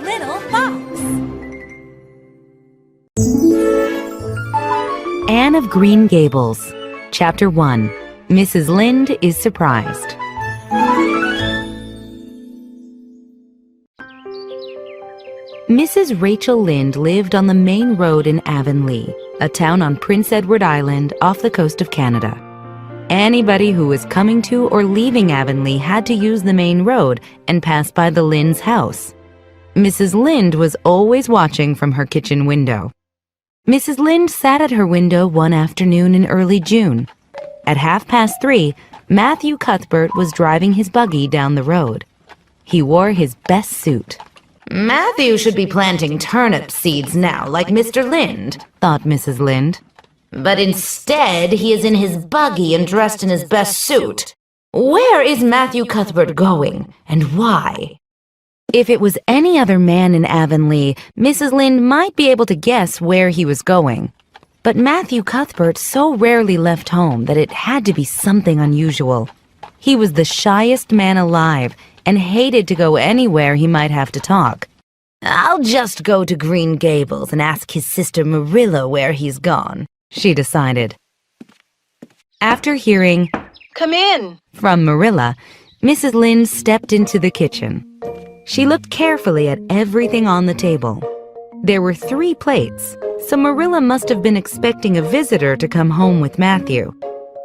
little fox. Anne of Green Gables, Chapter 1. Mrs. Lynde is surprised. Mrs. Rachel Lynde lived on the main road in Avonlea, a town on Prince Edward Island off the coast of Canada. Anybody who was coming to or leaving Avonlea had to use the main road and pass by the Lynde's house. Mrs. Lynde was always watching from her kitchen window. Mrs. Lynde sat at her window one afternoon in early June. At 3:30, Matthew Cuthbert was driving his buggy down the road. He wore his best suit. Matthew should be planting turnip seeds now, like Mr. Lynde, thought Mrs. Lynde. but instead he is in his buggy and dressed in his best suit. Where is Matthew Cuthbert going, and why? If it was any other man in Avonlea, Mrs. Lynde might be able to guess where he was going. But Matthew Cuthbert so rarely left home that it had to be something unusual. He was the shyest man alive and hated to go anywhere he might have to talk. I'll just go to Green Gables and ask his sister Marilla where he's gone, she decided. After hearing, "Come in," from Marilla, Mrs. Lynde stepped into the kitchen. She looked carefully at everything on the table. There were 3 plates, so Marilla must have been expecting a visitor to come home with Matthew.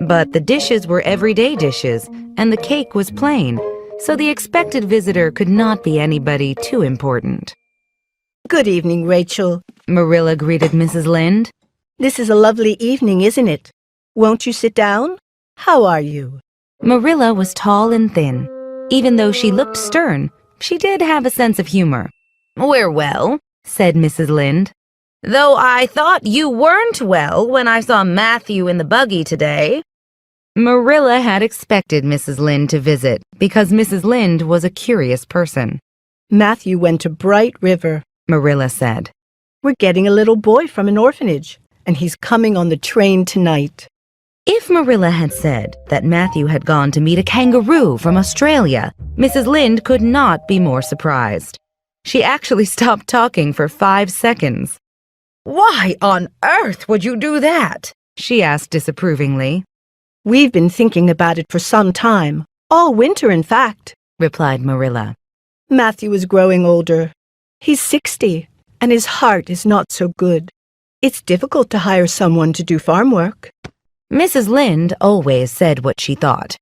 But the dishes were everyday dishes, and the cake was plain, so the expected visitor could not be anybody too important. "Good evening, Rachel. Marilla greeted Mrs. Lynde. This is a lovely evening, isn't it? Won't you sit down? How are you?" Marilla was tall and thin. Even though she looked stern, she did have a sense of humor. We're well, said Mrs. Lynde. though I thought you weren't well when I saw Matthew in the buggy today. Marilla had expected Mrs. Lynde to visit because Mrs. Lynde was a curious person. "Matthew went to Bright River," Marilla said. "We're getting a little boy from an orphanage, and he's coming on the train tonight." If Marilla had said that Matthew had gone to meet a kangaroo from Australia, Mrs. Lynde could not be more surprised. She actually stopped talking for 5 seconds. Why on earth would you do that? She asked disapprovingly. "We've been thinking about it for some time, all winter in fact," replied Marilla. "Matthew is growing older. He's 60, and his heart is not so good. It's difficult to hire someone to do farm work." Mrs. Lynde always said what she thought.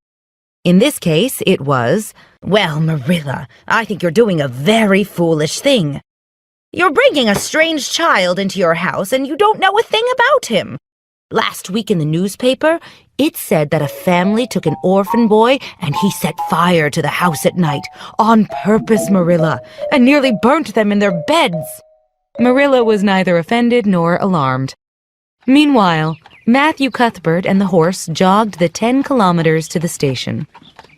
In this case, it was, Well, Marilla, I think you're doing a very foolish thing. You're bringing a strange child into your house and you don't know a thing about him. Last week in the newspaper, it said that a family took an orphan boy and he set fire to the house at night, on purpose, Marilla, and nearly burnt them in their beds. Marilla was neither offended nor alarmed. Meanwhile, Matthew Cuthbert and the horse jogged the 10 kilometers to the station.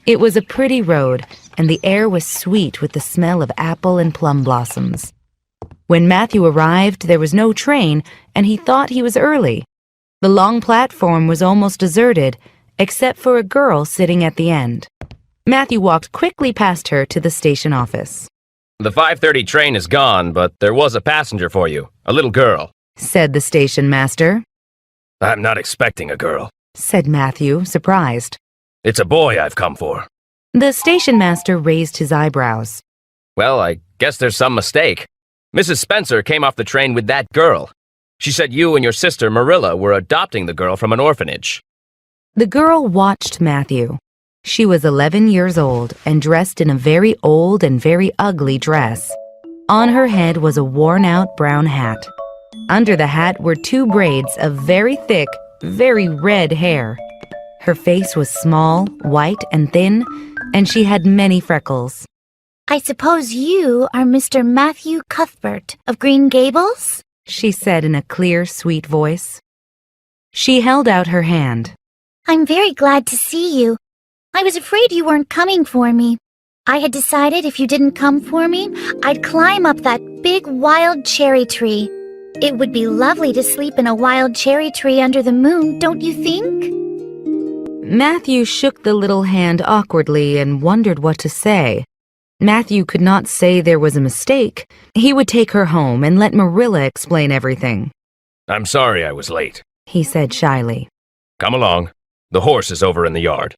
It was a pretty road, and the air was sweet with the smell of apple and plum blossoms. When Matthew arrived, there was no train, and he thought he was early. The long platform was almost deserted, except for a girl sitting at the end. Matthew walked quickly past her to the station office. "The 5:30 train is gone, but there was a passenger for you, a little girl," said the station master. "I'm not expecting a girl," said Matthew, surprised. "It's a boy I've come for." The station master raised his eyebrows. "Well, I guess there's some mistake. Mrs. Spencer came off the train with that girl. She said you and your sister Marilla were adopting the girl from an orphanage." The girl watched Matthew. She was 11 years old and dressed in a very old and very ugly dress. On her head was a worn-out brown hat. Under the hat were 2 braids of very thick, very red hair. Her face was small, white, and thin, and she had many freckles. "I suppose you are Mr. Matthew Cuthbert of Green Gables?" she said in a clear, sweet voice. She held out her hand. "I'm very glad to see you. I was afraid you weren't coming for me. I had decided if you didn't come for me, I'd climb up that big wild cherry tree. It would be lovely to sleep in a wild cherry tree under the moon, don't you think?" Matthew shook the little hand awkwardly and wondered what to say. Matthew could not say there was a mistake. He would take her home and let Marilla explain everything. I'm sorry I was late. He said shyly. Come along. The horse is over in the yard.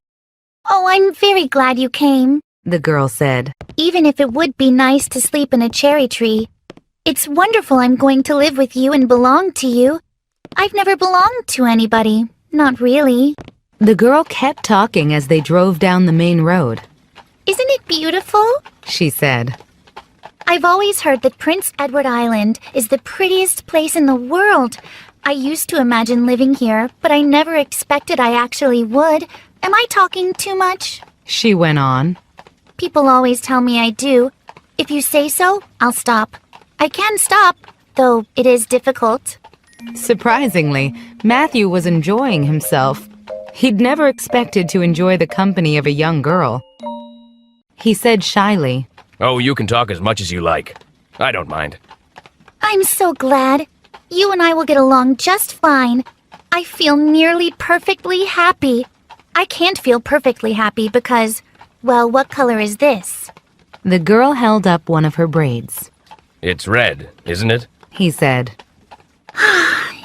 Oh, I'm very glad you came. The girl said. Even if it would be nice to sleep in a cherry tree. It's wonderful I'm going to live with you and belong to you. I've never belonged to anybody. Not really. The girl kept talking as they drove down the main road. Isn't it beautiful? She said. I've always heard that Prince Edward Island is the prettiest place in the world. I used to imagine living here, but I never expected I actually would. Am I talking too much? She went on. People always tell me I do. If you say so, I'll stop. I can stop, though it is difficult. Surprisingly, Matthew was enjoying himself. He'd never expected to enjoy the company of a young girl. He said shyly, Oh, you can talk as much as you like. I don't mind. I'm so glad. You and I will get along just fine. I feel nearly perfectly happy. I can't feel perfectly happy because, well, what color is this? The girl held up one of her braids. It's red, isn't it? He said.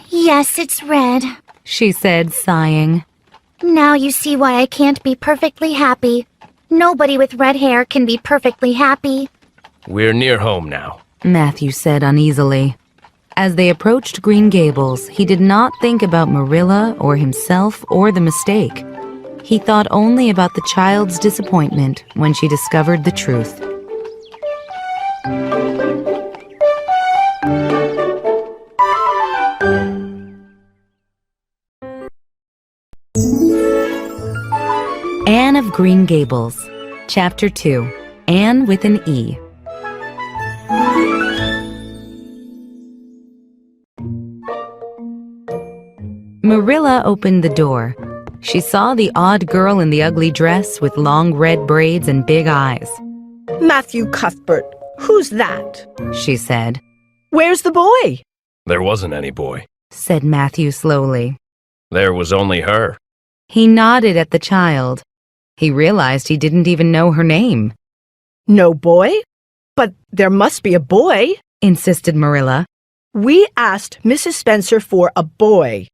Yes, it's red. She said, sighing. Now you see why I can't be perfectly happy. Nobody with red hair can be perfectly happy. We're near home now. Matthew said uneasily. As they approached Green Gables, he did not think about Marilla or himself or the mistake. He thought only about the child's disappointment when she discovered the truth. Anne of Green Gables, Chapter 2, Anne with an E. Marilla opened the door. She saw the odd girl in the ugly dress with long red braids and big eyes. Matthew Cuthbert, who's that? She said. Where's the boy? There wasn't any boy. Said Matthew slowly. There was only her. He nodded at the child. He realized he didn't even know her name. No boy? But there must be a boy. Insisted Marilla. We asked Mrs. Spencer for a boy.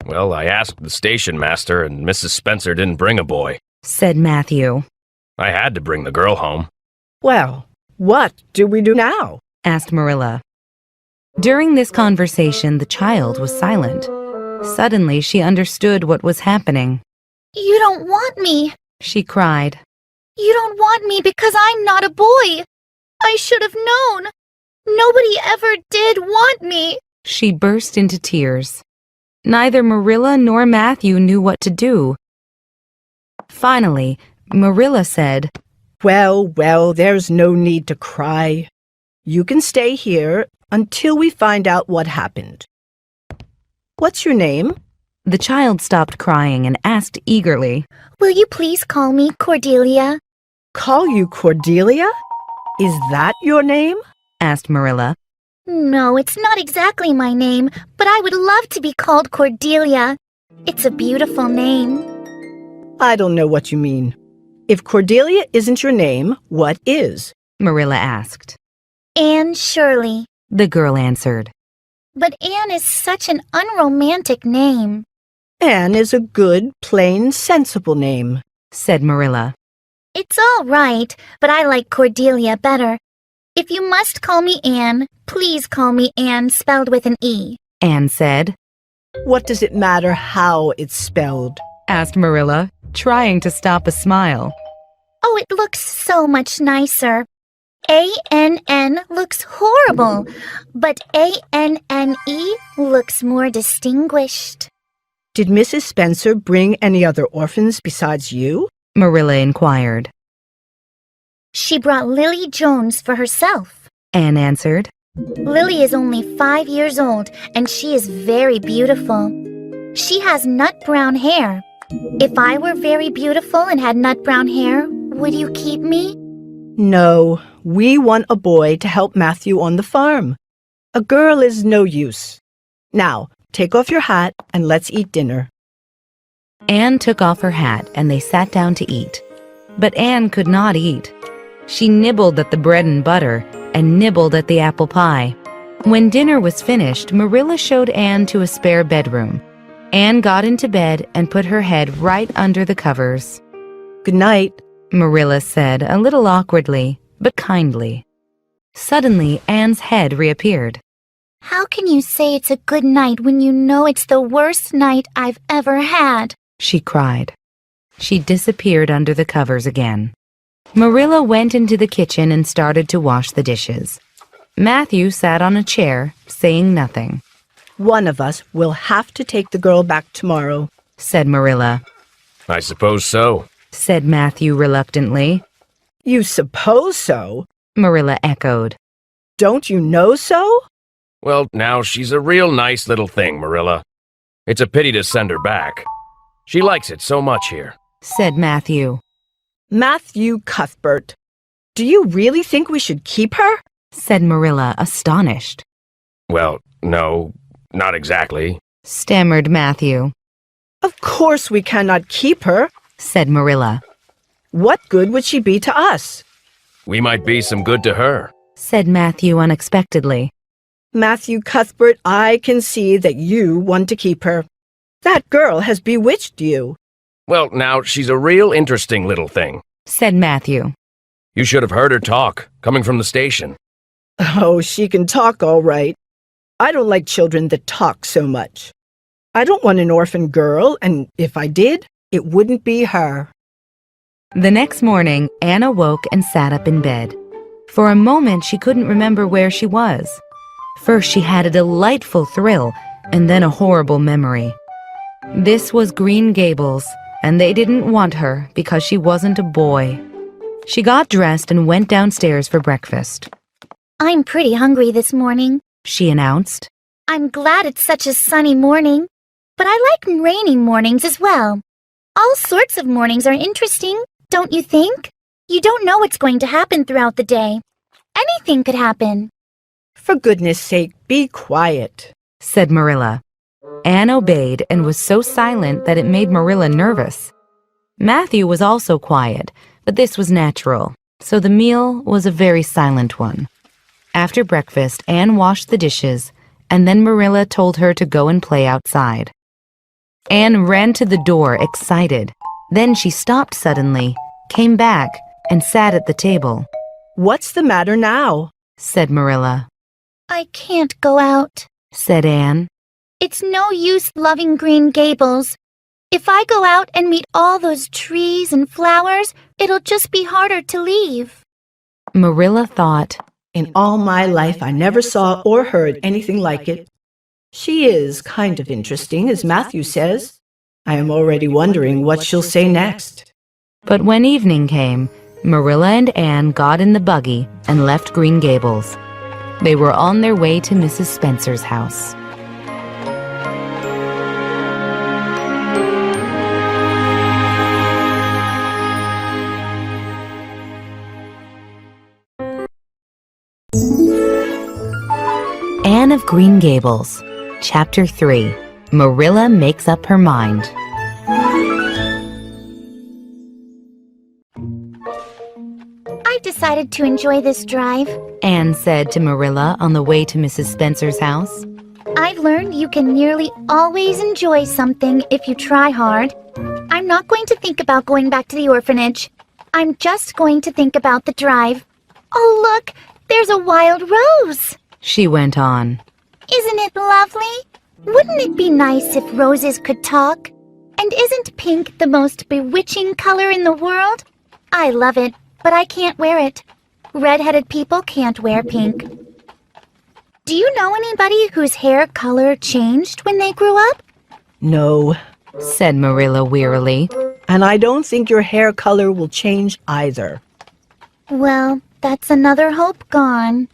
Well, I asked the station master, and Mrs. Spencer didn't bring a boy. Said Matthew. I had to bring the girl home. Well, what do we do now? Asked Marilla. During this conversation, the child was silent. Suddenly, she understood what was happening. You don't want me. She cried. You don't want me because I'm not a boy. I should have known. Nobody ever did want me. She burst into tears. Neither Marilla nor Matthew knew what to do. Finally, Marilla said, Well, there's no need to cry. You can stay here until we find out what happened. What's your name? The child stopped crying and asked eagerly, Will you please call me Cordelia? Call you Cordelia? Is that your name? Asked Marilla. No, it's not exactly my name, but I would love to be called Cordelia. It's a beautiful name. I don't know what you mean. If Cordelia isn't your name, what is? Marilla asked. Anne Shirley. The girl answered. But Anne is such an unromantic name. Anne is a good, plain, sensible name, said Marilla. It's all right, but I like Cordelia better. If you must call me Anne, please call me Anne spelled with an E. Anne said. What does it matter how it's spelled? Asked Marilla, trying to stop a smile. Oh, it looks so much nicer. A-N-N looks horrible, but A-N-N-E looks more distinguished. Did Mrs. Spencer bring any other orphans besides you? Marilla inquired. She brought Lily Jones for herself, Anne answered. Lily is only 5 years old, and she is very beautiful. She has nut brown hair. If I were very beautiful and had nut brown hair, would you keep me? No, we want a boy to help Matthew on the farm. A girl is no use. Now, take off your hat and let's eat dinner. Anne took off her hat and they sat down to eat. But Anne could not eat. She nibbled at the bread and butter and nibbled at the apple pie. When dinner was finished, Marilla showed Anne to a spare bedroom. Anne got into bed and put her head right under the covers. Good night. Marilla said, a little awkwardly, but kindly. Suddenly, Anne's head reappeared. How can you say it's a good night when you know it's the worst night I've ever had? She cried. She disappeared under the covers again. Marilla went into the kitchen and started to wash the dishes. Matthew sat on a chair, saying nothing. One of us will have to take the girl back tomorrow, said Marilla. I suppose so, said Matthew reluctantly. You suppose so? Marilla echoed. Don't you know so? Well, now she's a real nice little thing, Marilla. It's a pity to send her back. She likes it so much here, said Matthew. Matthew Cuthbert, do you really think we should keep her? Said Marilla, astonished. Well, no, not exactly, stammered Matthew. Of course we cannot keep her, said Marilla. What good would she be to us? We might be some good to her, said Matthew unexpectedly. Matthew Cuthbert, I can see that you want to keep her. That girl has bewitched you. Well, now, she's a real interesting little thing, said Matthew. You should have heard her talk, coming from the station. Oh, she can talk all right. I don't like children that talk so much. I don't want an orphan girl, and if I did, it wouldn't be her. The next morning, Anne awoke and sat up in bed. For a moment, she couldn't remember where she was. First, she had a delightful thrill, and then a horrible memory. This was Green Gables, and they didn't want her because she wasn't a boy. She got dressed and went downstairs for breakfast. I'm pretty hungry this morning, she announced. I'm glad it's such a sunny morning, but I like rainy mornings as well. All sorts of mornings are interesting, don't you think? You don't know what's going to happen throughout the day. Anything could happen. For goodness sake, be quiet, said Marilla. Anne obeyed and was so silent that it made Marilla nervous. Matthew was also quiet, but this was natural, so the meal was a very silent one. After breakfast, Anne washed the dishes, and then Marilla told her to go and play outside. Anne ran to the door, excited. Then she stopped suddenly, came back, and sat at the table. What's the matter now? Said Marilla. I can't go out, said Anne. It's no use loving Green Gables. If I go out and meet all those trees and flowers, it'll just be harder to leave. Marilla thought, in all my life I never saw or heard anything like it. She is kind of interesting, as Matthew says. I am already wondering what she'll say next. But when evening came, Marilla and Anne got in the buggy and left Green Gables. They were on their way to Mrs. Spencer's house. Anne of Green Gables, Chapter 3, Marilla Makes Up Her Mind. I decided to enjoy this drive, Anne said to Marilla on the way to Mrs. Spencer's house. I've learned you can nearly always enjoy something if you try hard. I'm not going to think about going back to the orphanage. I'm just going to think about the drive. Oh, look, there's a wild rose, she went on. Isn't it lovely? Wouldn't it be nice if roses could talk? And isn't pink the most bewitching color in the world? I love it, but I can't wear it. Red-headed people can't wear pink. Do you know anybody whose hair color changed when they grew up? No, said Marilla wearily. And I don't think your hair color will change either. Well, that's another hope gone.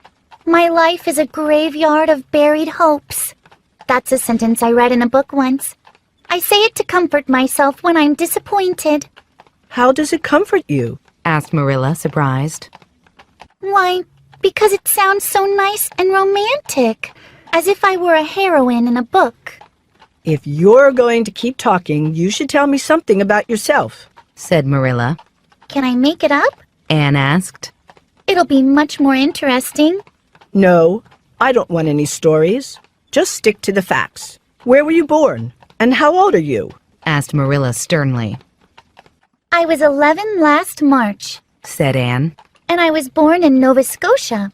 My life is a graveyard of buried hopes. That's a sentence I read in a book once. I say it to comfort myself when I'm disappointed. How does it comfort you? Asked Marilla, surprised. Why, because it sounds so nice and romantic, as if I were a heroine in a book. If you're going to keep talking, you should tell me something about yourself, said Marilla. Can I make it up? Anne asked. It'll be much more interesting. No, I don't want any stories. Just stick to the facts. Where were you born? And how old are you? asked Marilla sternly. I was 11 last March, Said Anne. and I was born in Nova Scotia.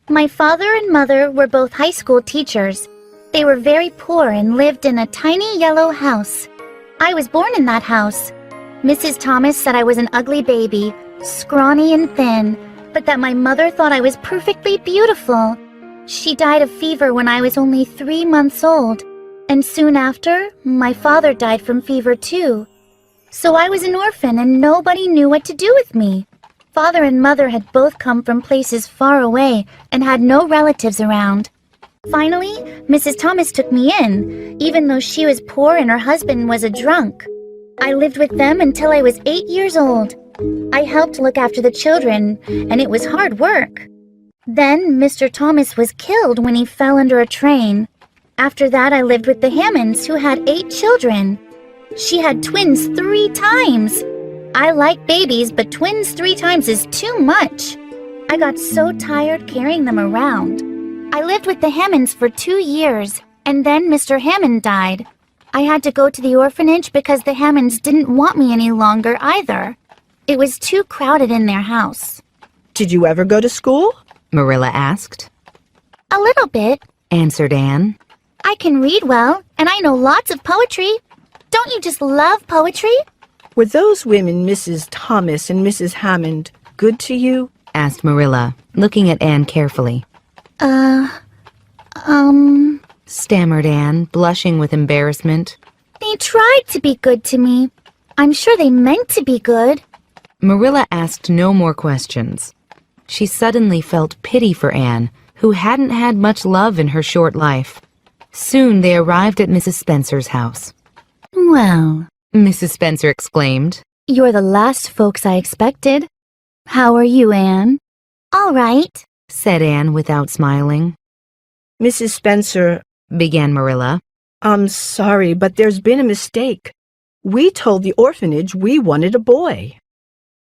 My father and mother were both high school teachers. They were very poor and lived in a tiny yellow house. I was born in that house. Mrs. Thomas said I was an ugly baby, scrawny and thin, but that my mother thought I was perfectly beautiful. She died of fever when I was only 3 months old, and soon after, my father died from fever too. So I was an orphan and nobody knew what to do with me. Father and mother had both come from places far away and had no relatives around. Finally, Mrs. Thomas took me in, even though she was poor and her husband was a drunk. I lived with them until I was 8 years old. I helped look after the children, and it was hard work. Then Mr. Thomas was killed when he fell under a train. After that, I lived with the Hammonds, who had 8 children. She had twins 3 times. I like babies, but twins 3 times is too much. I got so tired carrying them around. I lived with the Hammonds for 2 years, and then Mr. Hammond died. I had to go to the orphanage because the Hammonds didn't want me any longer either. It was too crowded in their house. Did you ever go to school? Marilla asked. A little bit. Answered Anne. I can read well, and I know lots of poetry. Don't you just love poetry? Were those women, Mrs. Thomas and Mrs. Hammond, good to you? Asked Marilla, looking at Anne carefully. Stammered Anne, blushing with embarrassment. They tried to be good to me. I'm sure they meant to be good. Marilla asked no more questions. She suddenly felt pity for Anne, who hadn't had much love in her short life. Soon they arrived at Mrs. Spencer's house. Well, Mrs. Spencer exclaimed. you're the last folks I expected. How are you, Anne? All right, Said Anne without smiling. Mrs. Spencer, Began Marilla. I'm sorry, but there's been a mistake. We told the orphanage we wanted a boy.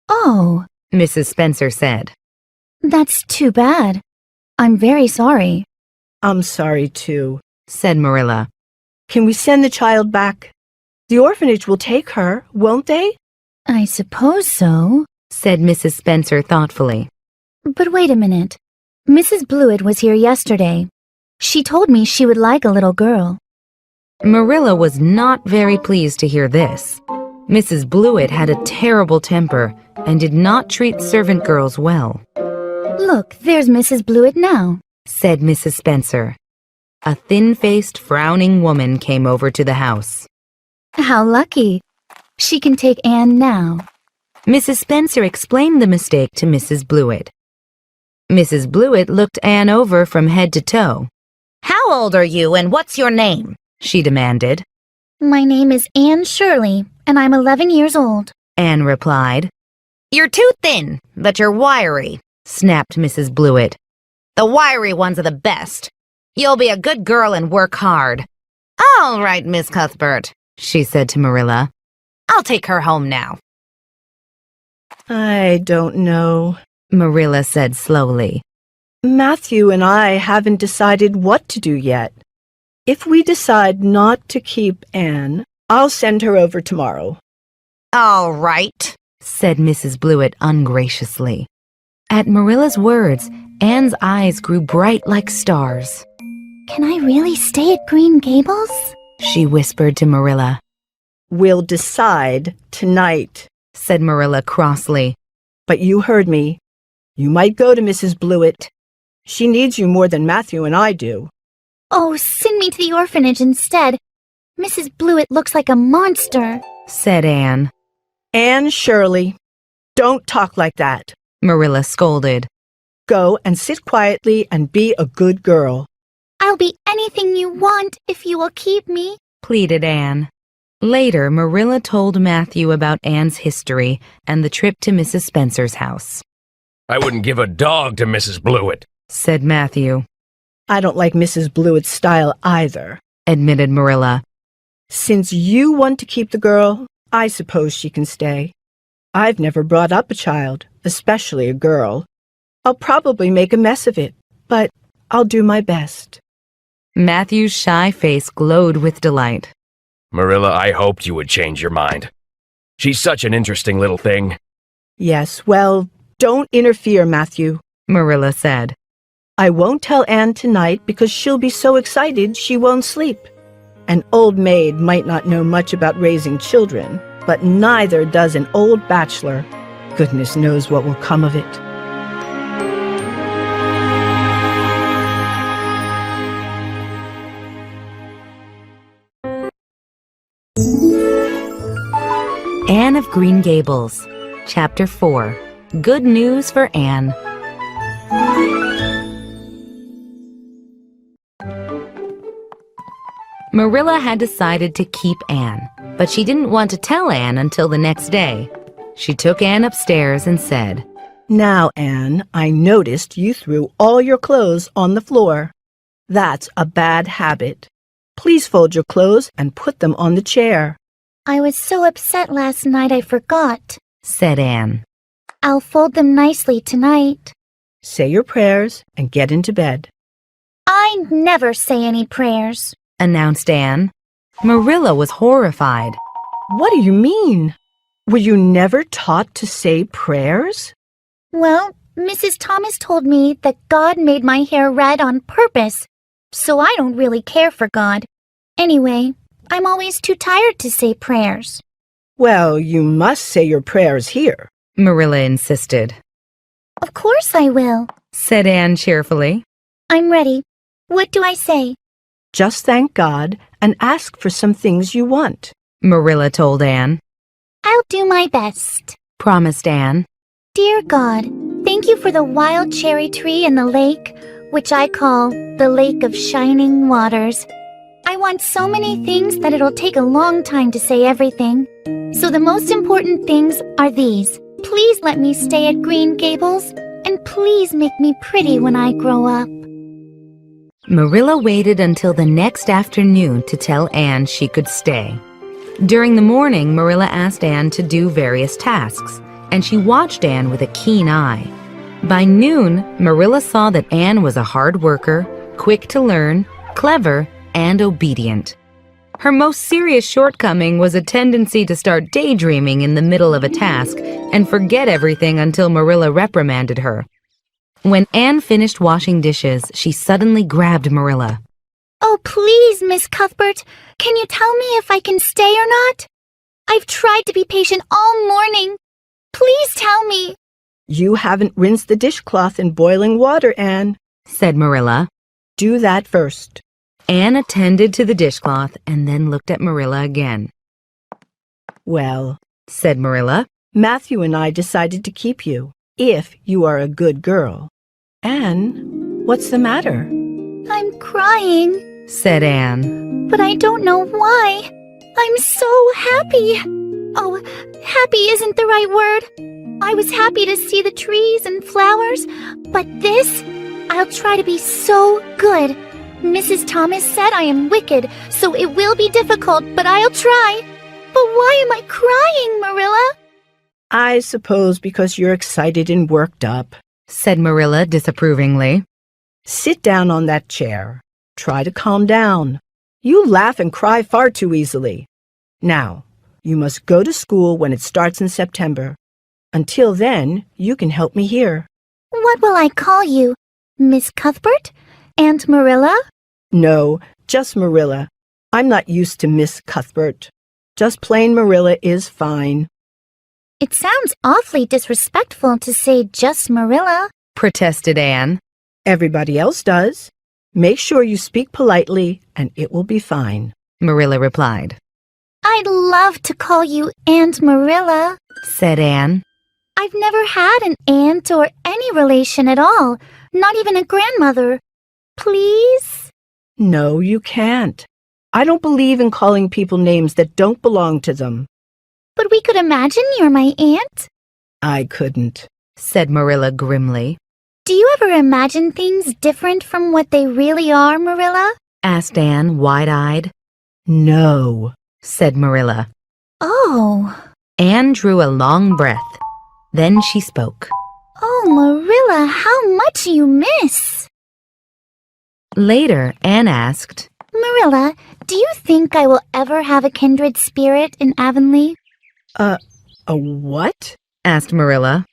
Oh, Mrs. Spencer said. that's too bad. I'm very sorry. I'm sorry, too. Said Marilla. Can we send the child back? The orphanage will take her, won't they? I suppose so. Said Mrs. Spencer thoughtfully. But wait a minute. Mrs. Blewett was here yesterday. She told me she would like a little girl. Marilla was not very pleased to hear this. Mrs. Blewett had a terrible temper and did not treat servant girls well. Look, there's Mrs. Blewett now. Said Mrs. Spencer. A thin-faced, frowning woman came over to the house. How lucky. She can take Anne now. Mrs. Spencer explained the mistake to Mrs. Blewett. Mrs. Blewett looked Anne over from head to toe. How old are you and what's your name? She demanded. My name is Anne Shirley, and I'm 11 years old. Anne replied. You're too thin, but you're wiry. Snapped Mrs. Blewett. The wiry ones are the best. You'll be a good girl and work hard. All right, Miss Cuthbert, She said to Marilla. I'll take her home now. I don't know. Marilla said slowly. Matthew and I haven't decided what to do yet. If we decide not to keep Anne, I'll send her over tomorrow. All right, Said Mrs. Blewett ungraciously. At Marilla's words, Anne's eyes grew bright like stars. Can I really stay at Green Gables? She whispered to Marilla. We'll decide tonight. Said Marilla crossly. But you heard me. You might go to Mrs. Blewett. She needs you more than Matthew and I do. Oh, send me to the orphanage instead. Mrs. Blewett looks like a monster. Said Anne. Anne Shirley, don't talk like that. Marilla scolded. Go and sit quietly and be a good girl. I'll be anything you want if you will keep me. Pleaded Anne. Later, Marilla told Matthew about Anne's history and the trip to Mrs. Spencer's house. I wouldn't give a dog to Mrs. Blewett. Said Matthew. I don't like Mrs. Blewett's style either. Admitted Marilla. Since you want to keep the girl, I suppose she can stay. I've never brought up a child, especially a girl. I'll probably make a mess of it, but I'll do my best. Matthew's shy face glowed with delight. Marilla, I hoped you would change your mind. She's such an interesting little thing. Yes, well, don't interfere, Matthew. Marilla said. I won't tell Anne tonight because she'll be so excited she won't sleep. An old maid might not know much about raising children, but neither does an old bachelor. Goodness knows what will come of it. Anne of Green Gables, Chapter 4. Good News for Anne. Marilla had decided to keep Anne, but she didn't want to tell Anne until the next day. She took Anne upstairs and said, Now, Anne, I noticed you threw all your clothes on the floor. That's a bad habit. Please fold your clothes and put them on the chair. I was so upset last night I forgot. said Anne. I'll fold them nicely tonight. Say your prayers and get into bed. I never say any prayers. Announced Anne. Marilla was horrified. What do you mean? Were you never taught to say prayers? Well, Mrs. Thomas told me that God made my hair red on purpose, so I don't really care for God. Anyway, I'm always too tired to say prayers. Well, you must say your prayers here. Marilla insisted. Of course I will, Said Anne cheerfully. I'm ready. What do I say? Just thank God and ask for some things you want. Marilla told Anne. I'll do my best. Promised Anne. Dear God, thank you for the wild cherry tree and the lake, which I call the Lake of Shining Waters. I want so many things that it'll take a long time to say everything. So the most important things are these. Please let me stay at Green Gables, and please make me pretty when I grow up. Marilla waited until the next afternoon to tell Anne she could stay. During the morning, Marilla asked Anne to do various tasks, and she watched Anne with a keen eye. By noon, Marilla saw that Anne was a hard worker, quick to learn, clever, and obedient. Her most serious shortcoming was a tendency to start daydreaming in the middle of a task and forget everything until Marilla reprimanded her. When Anne finished washing dishes, she suddenly grabbed Marilla. Oh, please, Miss Cuthbert, can you tell me if I can stay or not? I've tried to be patient all morning. Please tell me. You haven't rinsed the dishcloth in boiling water, Anne, Said Marilla. Do that first. Anne attended to the dishcloth and then looked at Marilla again. Well, Said Marilla. Matthew and I decided to keep you, if you are a good girl. Anne, what's the matter? I'm crying, Said Anne. but I don't know why. I'm so happy. Oh, happy isn't the right word. I was happy to see the trees and flowers, but this, I'll try to be so good. Mrs. Thomas said I am wicked, so it will be difficult, but I'll try. But why am I crying, Marilla? I suppose because you're excited and worked up. Said Marilla disapprovingly. Sit down on that chair. Try to calm down. You laugh and cry far too easily. Now, you must go to school when it starts in September. Until then, you can help me here. What will I call you? Miss Cuthbert? Aunt Marilla? No, just Marilla. I'm not used to Miss Cuthbert. Just plain Marilla is fine. It sounds awfully disrespectful to say just Marilla. Protested Anne. Everybody else does. Make sure you speak politely, and it will be fine. Marilla replied. I'd love to call you Aunt Marilla. Said Anne. I've never had an aunt or any relation at all, not even a grandmother. Please? No, you can't. I don't believe in calling people names that don't belong to them. But we could imagine you're my aunt. I couldn't. Said Marilla grimly. Do you ever imagine things different from what they really are, Marilla? Asked Anne wide-eyed. No. Said Marilla. Oh. Anne drew a long breath. Then she spoke. Oh, Marilla, how much you miss! Later, Anne asked, Marilla, do you think I will ever have a kindred spirit in Avonlea? A what? asked Marilla.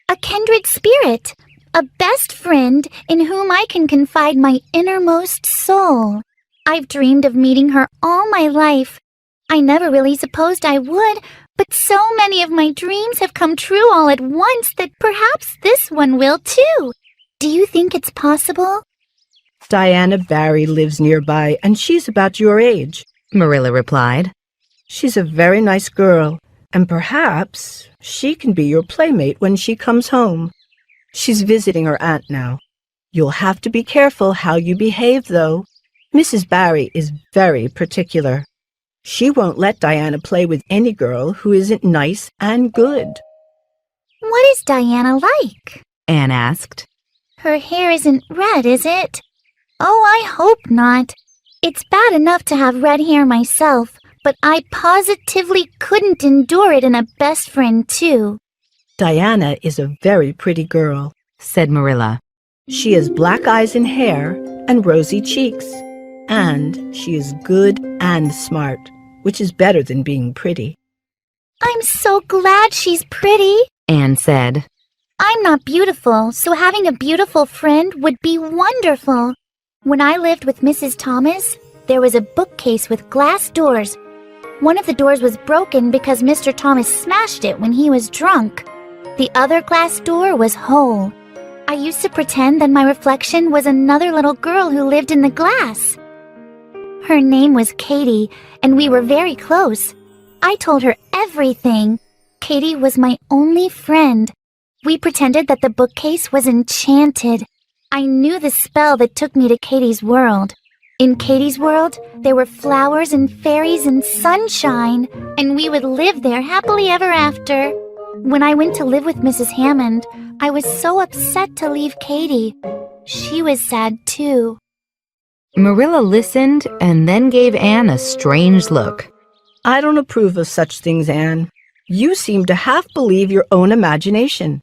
A kindred spirit. A best friend in whom I can confide my innermost soul. I've dreamed of meeting her all my life. I never really supposed I would, but so many of my dreams have come true all at once that perhaps this one will too. Do you think it's possible? Diana Barry lives nearby, and she's about your age. Marilla replied. She's a very nice girl, and perhaps she can be your playmate when she comes home. She's visiting her aunt now. You'll have to be careful how you behave, though. Mrs. Barry is very particular. She won't let Diana play with any girl who isn't nice and good. What is Diana like? Anne asked. Her hair isn't red, is it? Oh, I hope not. It's bad enough to have red hair myself, but I positively couldn't endure it in a best friend, too. Diana is a very pretty girl, said Marilla. She has black eyes and hair and rosy cheeks. And she is good and smart, which is better than being pretty. I'm so glad she's pretty, Anne said. I'm not beautiful, so having a beautiful friend would be wonderful. When I lived with Mrs. Thomas, there was a bookcase with glass doors. One of the doors was broken because Mr. Thomas smashed it when he was drunk. The other glass door was whole. I used to pretend that my reflection was another little girl who lived in the glass. Her name was Katie, and we were very close. I told her everything. Katie was my only friend. We pretended that the bookcase was enchanted. I knew the spell that took me to Katie's world. In Katie's world, there were flowers and fairies and sunshine, and we would live there happily ever after. When I went to live with Mrs. Hammond, I was so upset to leave Katie. She was sad, too. Marilla listened and then gave Anne a strange look. I don't approve of such things, Anne. You seem to half believe your own imagination.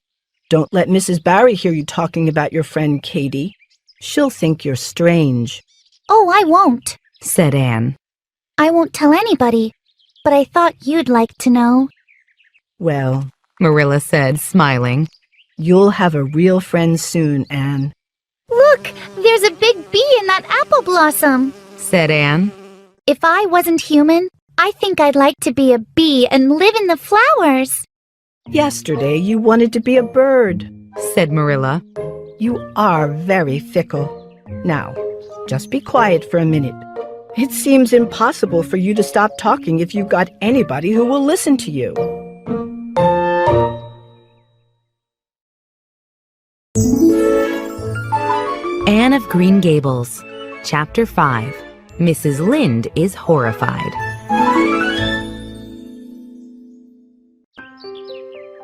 Don't let Mrs. Barry hear you talking about your friend Katie. She'll think you're strange. Oh, I won't, said Anne. I won't tell anybody, but I thought you'd like to know. Well, Marilla said, smiling, you'll have a real friend soon, Anne. Look, there's a big bee in that apple blossom, said Anne. If I wasn't human, I think I'd like to be a bee and live in the flowers. Yesterday you wanted to be a bird, said Marilla. You are very fickle. Now, just be quiet for a minute. It seems impossible for you to stop talking if you've got anybody who will listen to you. Anne of Green Gables, Chapter 5. Mrs. Lynde is Horrified.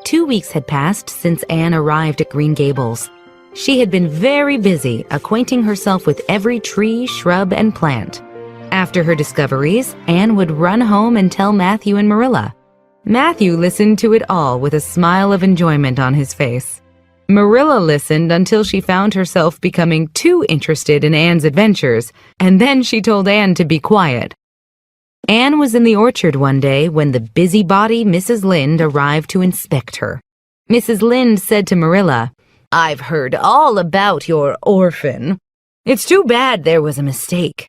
2 weeks had passed since Anne arrived at Green Gables. She had been very busy acquainting herself with every tree, shrub, and plant. After her discoveries, Anne would run home and tell Matthew and Marilla. Matthew listened to it all with a smile of enjoyment on his face. Marilla listened until she found herself becoming too interested in Anne's adventures, and then she told Anne to be quiet. Anne was in the orchard one day when the busybody Mrs. Lynde arrived to inspect her. Mrs. Lynde said to Marilla, "I've heard all about your Orphan. It's too bad there was a mistake.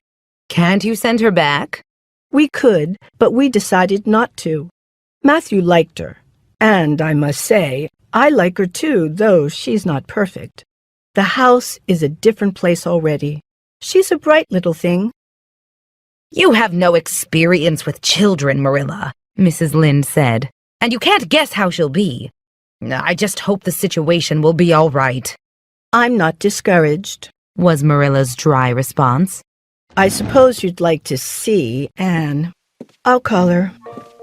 Can't you send her back?" We could, but we decided not to. Matthew liked her, and I must say, I like her too, though she's not perfect. The house is a different place already. She's a bright little thing. "You have no experience with children, Marilla," Mrs. Lynde said. "and you can't guess how she'll be. I just hope the situation will be all right." I'm not discouraged, was Marilla's dry response. I suppose you'd like to see Anne. I'll call her.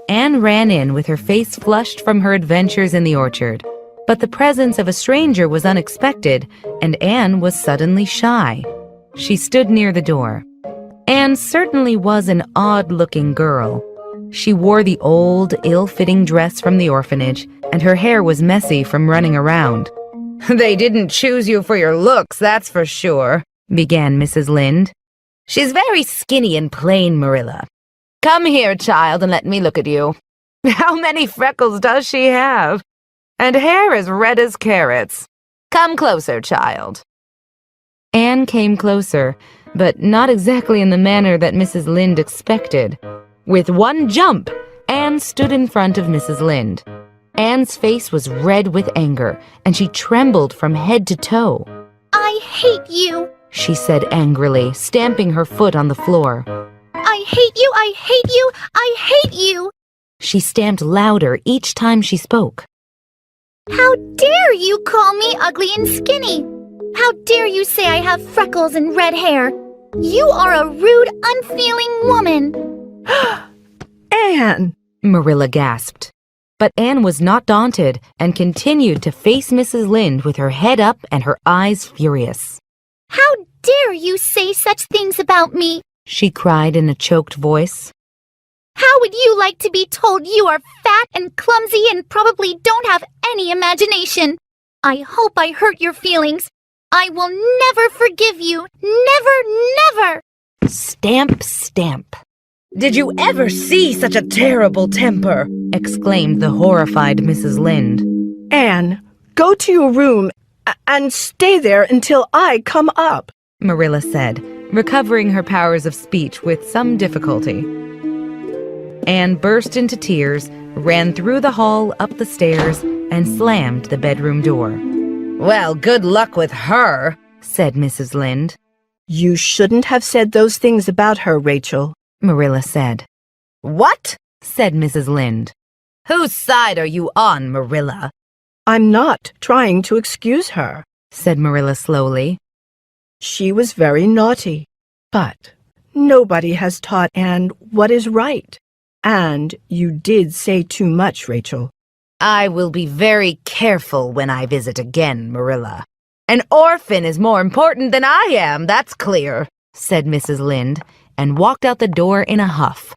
Anne ran in with her face flushed from her adventures in the orchard. But the presence of a stranger was unexpected, and Anne was suddenly shy. She stood near the door. Anne certainly was an odd-looking girl. She wore the old, ill-fitting dress from the orphanage, and her hair was messy from running around. They didn't choose you for your looks, that's for sure, began Mrs. Lynde. She's very skinny and plain, Marilla. Come here, child, and let me look at you. How many freckles does she have? And hair as red as carrots. Come closer, child. Anne came closer, but not exactly in the manner that Mrs. Lynde expected. With one jump, Anne stood in front of Mrs. Lynde. Anne's face was red with anger, and she trembled from head to toe. I hate you! She said angrily, stamping her foot on the floor. I hate you! I hate you! I hate you! She stamped louder each time she spoke. How dare you call me ugly and skinny? How dare you say I have freckles and red hair? You are a rude, unfeeling woman. Anne! Marilla gasped. But Anne was not daunted and continued to face Mrs. Lynde with her head up and her eyes furious. How dare you say such things about me? She cried in a choked voice. How would you like to be told you are fat and clumsy and probably don't have any imagination? I hope I hurt your feelings. I will never forgive you. Never, never! Stamp, stamp. Did you ever see such a terrible temper? Exclaimed the horrified Mrs. Lynde. Anne, go to your room and stay there until I come up, Marilla said, recovering her powers of speech with some difficulty. Anne burst into tears, ran through the hall, up the stairs, and slammed the bedroom door. Well, good luck with her, said Mrs. Lynde. You shouldn't have said those things about her, Rachel, Marilla said. What? Said Mrs. Lynde. Whose side are you on, Marilla? I'm not trying to excuse her, said Marilla slowly. She was very naughty, but nobody has taught Anne what is right. And you did say too much, Rachel. I will be very careful when I visit again, Marilla. An orphan is more important than I am, that's clear, said Mrs. Lynde, and walked out the door in a huff.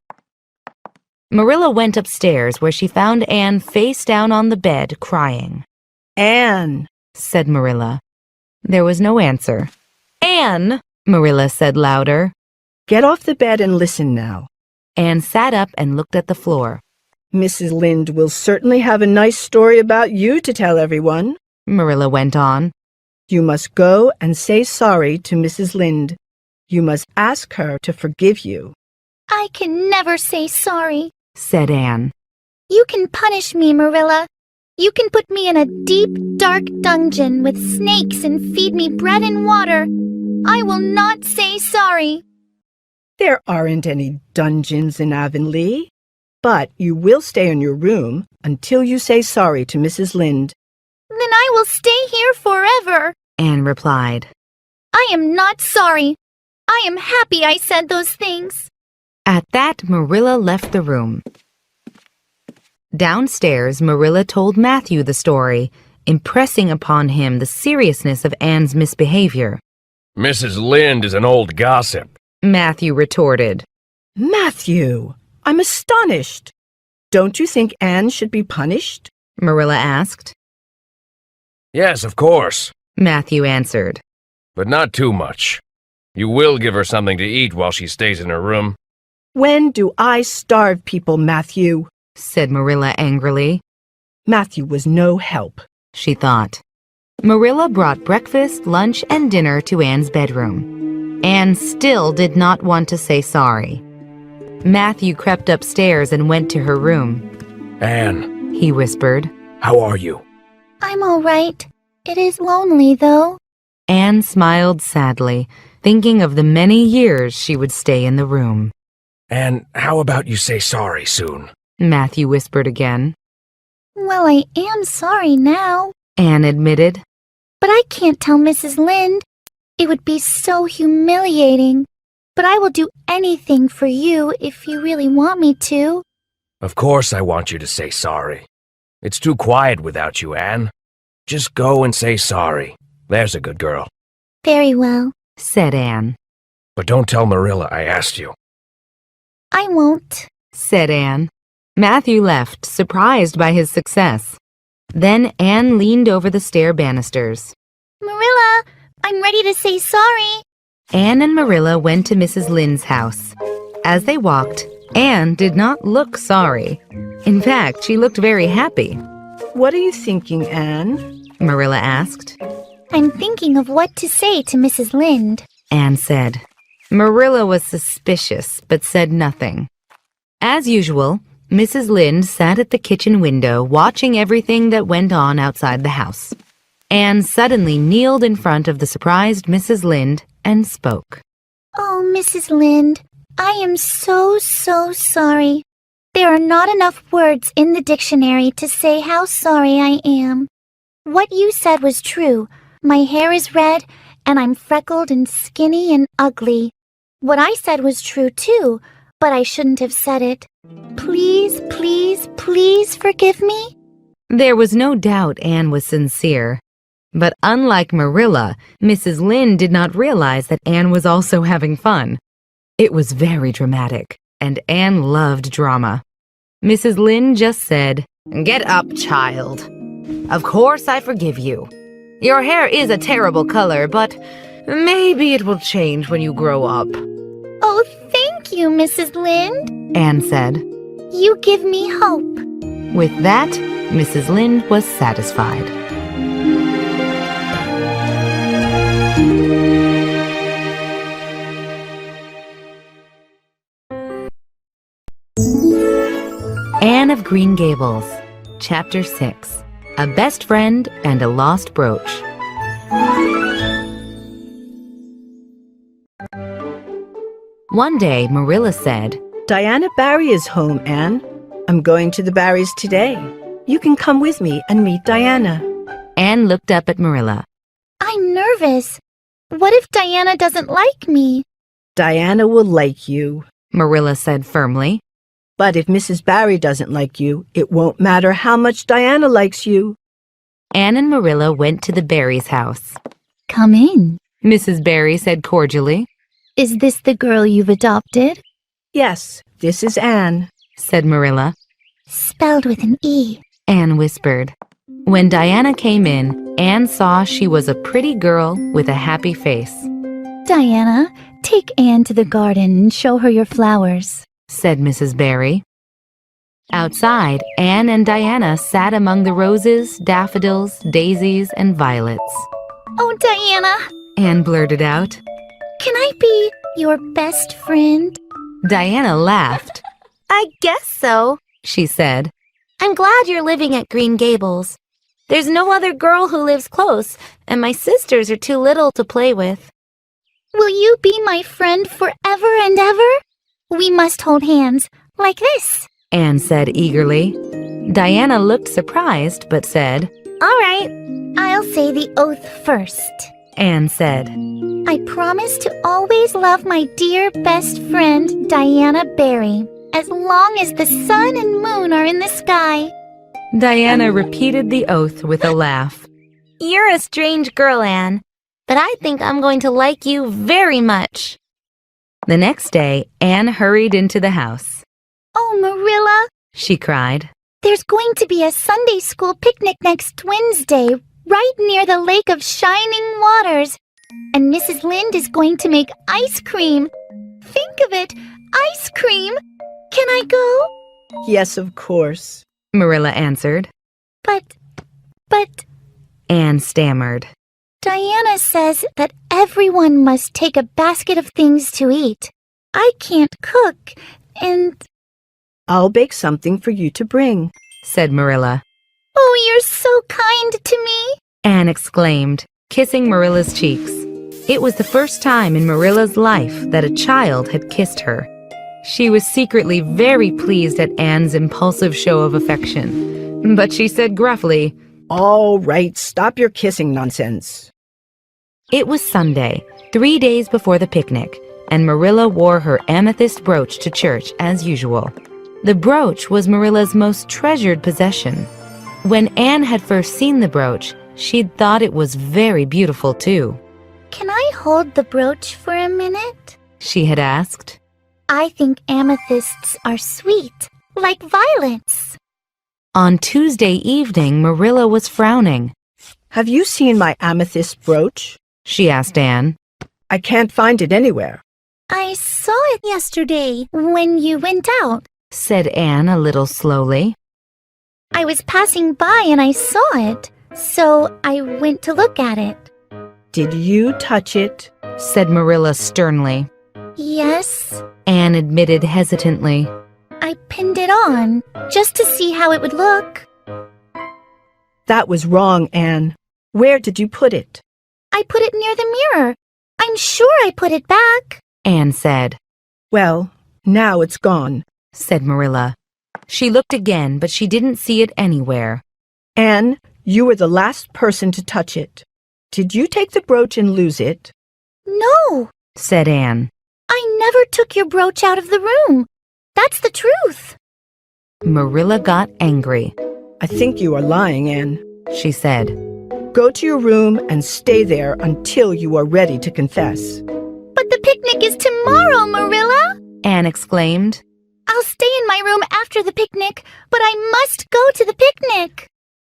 Marilla went upstairs where she found Anne face down on the bed, crying. Anne, said Marilla. There was no answer. Anne, Marilla said louder. Get off the bed and listen now. Anne sat up and looked at the floor. Mrs. Lynde will certainly have a nice story about you to tell everyone, Marilla went on. You must go and say sorry to Mrs. Lynde. You must ask her to forgive you. I can never say sorry, said Anne. You can punish me, Marilla. You can put me in a deep, dark dungeon with snakes and feed me bread and water. I will not say sorry. There aren't any dungeons in Avonlea, but you will stay in your room until you say sorry to Mrs. Lynde. Then I will stay here forever, Anne replied. I am not sorry. I am happy I said those things. At that, Marilla left the room. Downstairs, Marilla told Matthew the story, impressing upon him the seriousness of Anne's misbehavior. Mrs. Lynde is an old gossip, Matthew retorted. Matthew, I'm astonished. Don't you think Anne should be punished? Marilla asked. Yes, of course, Matthew answered. but not too much. You will give her something to eat while she stays in her room. When do I starve people, Matthew? Said Marilla angrily. Matthew was no help, she thought. Marilla brought breakfast, lunch, and dinner to Anne's bedroom. Anne still did not want to say sorry. Matthew crept upstairs and went to her room. Anne, He whispered. how are you? I'm all right. It is lonely, though. Anne smiled sadly, thinking of the many years she would stay in the room. And how about you say sorry soon? Matthew whispered again. Well, I am sorry now. Anne admitted. But I can't tell Mrs. Lynde. It would be so humiliating. But I will do anything for you if you really want me to. Of course I want you to say sorry. It's too quiet without you, Anne. Just go and say sorry. There's a good girl. Very well. Said Anne. But don't tell Marilla I asked you. I won't. Said Anne. Matthew left, surprised by his success. Then Anne leaned over the stair banisters. Marilla, I'm ready to say sorry. Anne and Marilla went to Mrs. Lynde's house. As they walked, Anne did not look sorry. In fact, she looked very happy. What are you thinking, Anne? Marilla asked. I'm thinking of what to say to Mrs. Lynde. Anne said. Marilla was suspicious, but said nothing. As usual, Mrs. Lynde sat at the kitchen window watching everything that went on outside the house. Anne suddenly kneeled in front of the surprised Mrs. Lynde and spoke. Oh, Mrs. Lynde, I am so sorry. There are not enough words in the dictionary to say how sorry I am. What you said was true. My hair is red, and I'm freckled and skinny and ugly. What I said was true too, but I shouldn't have said it. Please, please, please forgive me. There was no doubt Anne was sincere. But unlike Marilla, Mrs. Lynde did not realize that Anne was also having fun. It was very dramatic, and Anne loved drama. Mrs. Lynde just said, "Get up, child. Of course I forgive you. Your hair is a terrible color, but maybe it will change when you grow up." Oh, thank you, Mrs. Lynde. Anne said. You give me hope. With that, Mrs. Lynde was satisfied. Anne of Green Gables, Chapter 6, A Best Friend and a Lost Brooch. One day, Marilla said, Diana Barry is home, Anne. I'm going to the Barrys today. You can come with me and meet Diana. Anne looked up at Marilla. I'm nervous. What if Diana doesn't like me? Diana will like you. Marilla said firmly. But if Mrs. Barry doesn't like you, it won't matter how much Diana likes you. Anne and Marilla went to the Barrys' house. Come in. Mrs. Barry said cordially. Is this the girl you've adopted? Yes, this is Anne, said Marilla. Spelled with an E. Anne whispered. When Diana came in, Anne saw she was a pretty girl with a happy face. Diana, take Anne to the garden and show her your flowers, said Mrs. Barry. Outside, Anne and Diana sat among the roses, daffodils, daisies, and violets. Oh, Diana, Anne blurted out. Can I be your best friend? Diana laughed. I guess so, she said. I'm glad you're living at Green Gables. There's no other girl who lives close, and my sisters are too little to play with. Will you be my friend forever and ever? We must hold hands, like this, Anne said eagerly. Diana looked surprised, but said, All right. I'll say the oath first. Anne said. I promise to always love my dear best friend, Diana Barry, as long as the sun and moon are in the sky. Diana repeated the oath with a laugh. You're a strange girl, Anne, but I think I'm going to like you very much. The next day, Anne hurried into the house. Oh, Marilla, she cried. There's going to be a Sunday school picnic next Wednesday, right near the Lake of Shining Waters. And Mrs. Lynde is going to make ice cream. Think of it, ice cream. Can I go? Yes, of course, Marilla answered. But, Anne stammered. Diana says that everyone must take a basket of things to eat. I can't cook, and... I'll bake something for you to bring, said Marilla. Oh, you're so kind to me, Anne exclaimed, kissing Marilla's cheeks. It was the first time in Marilla's life that a child had kissed her. She was secretly very pleased at Anne's impulsive show of affection, but she said gruffly, All right, stop your kissing nonsense. It was Sunday, 3 days before the picnic, and Marilla wore her amethyst brooch to church as usual. The brooch was Marilla's most treasured possession. When Anne had first seen the brooch, she'd thought it was very beautiful too. Can I hold the brooch for a minute? She had asked. I think amethysts are sweet, like violets. On Tuesday evening, Marilla was frowning. Have you seen my amethyst brooch? She asked Anne. I can't find it anywhere. I saw it yesterday when you went out. Said Anne a little slowly. I was passing by and I saw it, so I went to look at it. Did you touch it? Said Marilla sternly. Yes, Anne admitted hesitantly. I pinned it on, just to see how it would look. That was wrong, Anne. Where did you put it? I put it near the mirror. I'm sure I put it back. Anne said. Well, now it's gone. Said Marilla. She looked again, but she didn't see it anywhere. Anne, you were the last person to touch it. Did you take the brooch and lose it? No, Said Anne. I never took your brooch out of the room. That's the truth. Marilla got angry. I think you are lying, Anne. She said. Go to your room and stay there until you are ready to confess. But the picnic is tomorrow, Marilla. Anne exclaimed. I'll stay in my room after the picnic, but I must go to the picnic.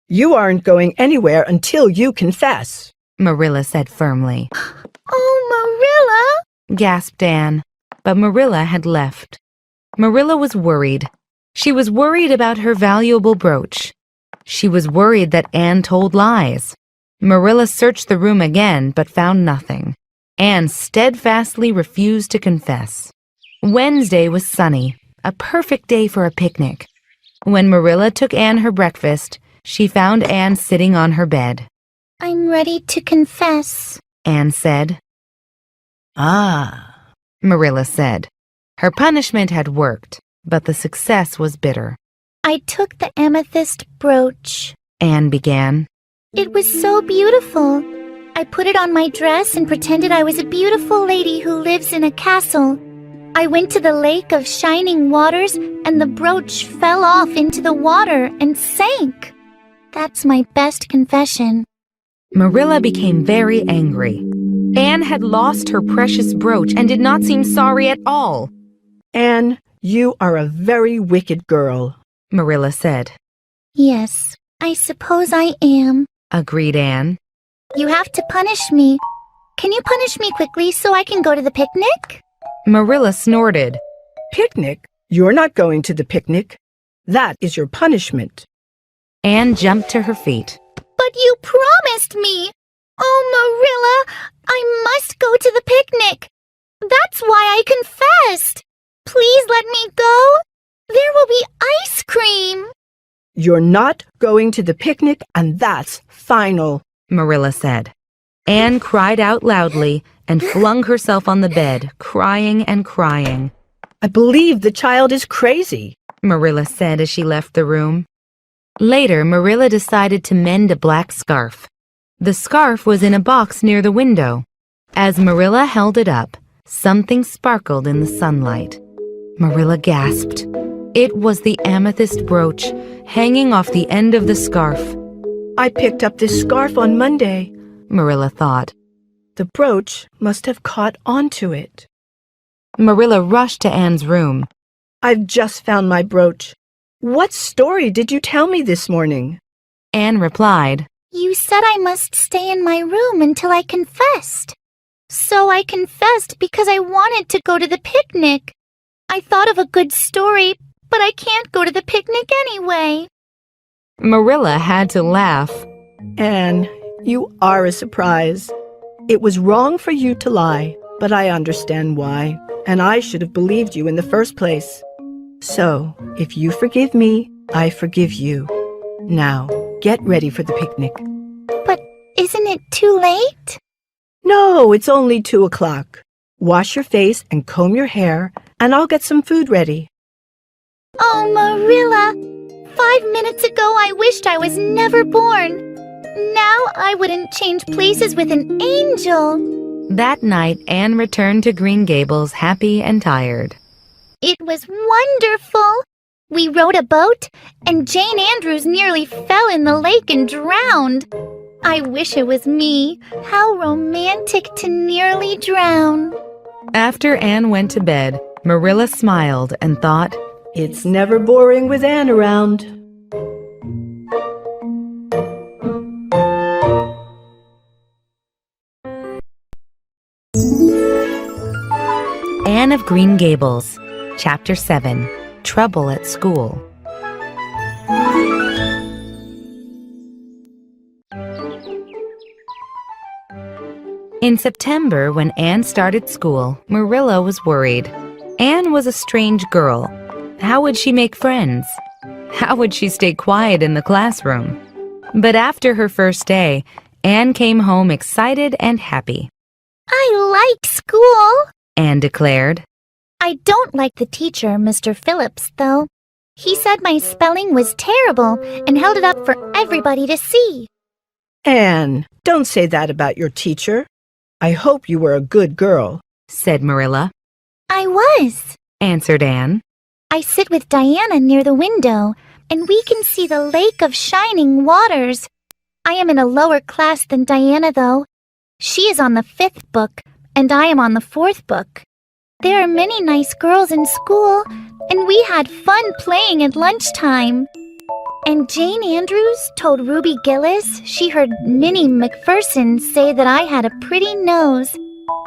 You aren't going anywhere until you confess. Marilla said firmly. Oh, Marilla! Gasped Anne. But Marilla had left. Marilla was worried. She was worried about her valuable brooch. She was worried that Anne told lies. Marilla searched the room again, but found nothing. Anne steadfastly refused to confess. Wednesday was sunny, a perfect day for a picnic. When Marilla took Anne her breakfast, she found Anne sitting on her bed. I'm ready to confess, Anne said. Ah, Marilla said. Her punishment had worked, but the success was bitter. I took the amethyst brooch. Anne began. It was so beautiful. I put it on my dress and pretended I was a beautiful lady who lives in a castle. I went to the lake of shining waters and the brooch fell off into the water and sank. That's my best confession. Marilla became very angry. Anne had lost her precious brooch and did not seem sorry at all. Anne, you are a very wicked girl, Marilla said. Yes, I suppose I am. Agreed Anne. You have to punish me. Can you punish me quickly so I can go to the picnic? Marilla snorted. Picnic? You're not going to the picnic. That is your punishment. Anne jumped to her feet. But you promised me. Oh, Marilla, I must go to the picnic. That's why I confessed. Please let me go. There will be ice cream. You're not going to the picnic, and that's final, Marilla said. Anne cried out loudly and flung herself on the bed, crying and crying. I believe the child is crazy, Marilla said as she left the room. Later, Marilla decided to mend a black scarf. The scarf was in a box near the window. As Marilla held it up, something sparkled in the sunlight. Marilla gasped. It was the amethyst brooch hanging off the end of the scarf. I picked up this scarf on Monday, Marilla thought. The brooch must have caught onto it. Marilla rushed to Anne's room. I've just found my brooch. What story did you tell me this morning? Anne replied, You said I must stay in my room until I confessed. So I confessed because I wanted to go to the picnic. I thought of a good story, but I can't go to the picnic anyway. Marilla had to laugh. Anne, you are a surprise. It was wrong for you to lie, but I understand why, and I should have believed you in the first place. So, if you forgive me, I forgive you. Now, get ready for the picnic. But isn't it too late? No, it's only 2 o'clock. Wash your face and comb your hair, and I'll get some food ready. Oh, Marilla, 5 minutes ago I wished I was never born. Now I wouldn't change places with an angel. That night, Anne returned to Green Gables happy and tired. It was wonderful. We rowed a boat, and Jane Andrews nearly fell in the lake and drowned. I wish it was me. How romantic to nearly drown. After Anne went to bed, Marilla smiled and thought, It's never boring with Anne around. Anne of Green Gables, Chapter 7, Trouble at School. In September, when Anne started school, Marilla was worried. Anne was a strange girl. How would she make friends? How would she stay quiet in the classroom? But after her first day, Anne came home excited and happy. I like school, Anne declared. I don't like the teacher, Mr. Phillips, though. He said my spelling was terrible and held it up for everybody to see. Anne, don't say that about your teacher. I hope you were a good girl, said Marilla. I was, answered Anne. I sit with Diana near the window, and we can see the lake of shining waters. I am in a lower class than Diana, though. She is on the 5th book, and I am on the 4th book. There are many nice girls in school, and we had fun playing at lunchtime. And Jane Andrews told Ruby Gillis she heard Minnie McPherson say that I had a pretty nose.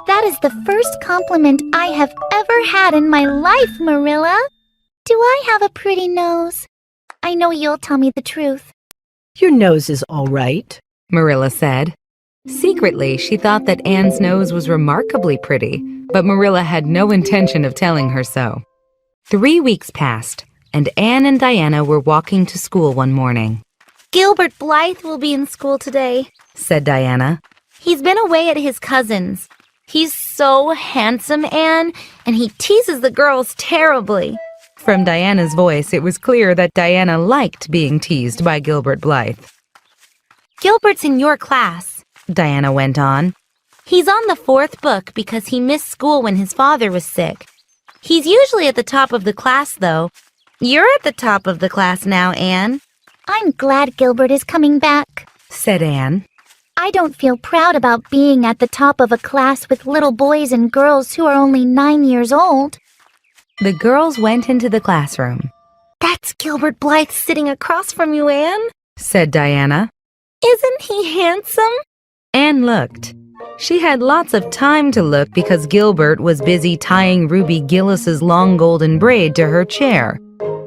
That is the first compliment I have ever had in my life, Marilla. Do I have a pretty nose? I know you'll tell me the truth. Your nose is all right, Marilla said. Secretly, she thought that Anne's nose was remarkably pretty, but Marilla had no intention of telling her so. 3 weeks passed, and Anne and Diana were walking to school one morning. Gilbert Blythe will be in school today, said Diana. He's been away at his cousin's. He's so handsome, Anne, and he teases the girls terribly. From Diana's voice, it was clear that Diana liked being teased by Gilbert Blythe. Gilbert's in your class, Diana went on. He's on the 4th book because he missed school when his father was sick. He's usually at the top of the class, though. You're at the top of the class now, Anne. I'm glad Gilbert is coming back, said Anne. I don't feel proud about being at the top of a class with little boys and girls who are only 9 years old. The girls went into the classroom. That's Gilbert Blythe sitting across from you, Anne, said Diana. Isn't he handsome? Anne looked. She had lots of time to look because Gilbert was busy tying Ruby Gillis's long golden braid to her chair.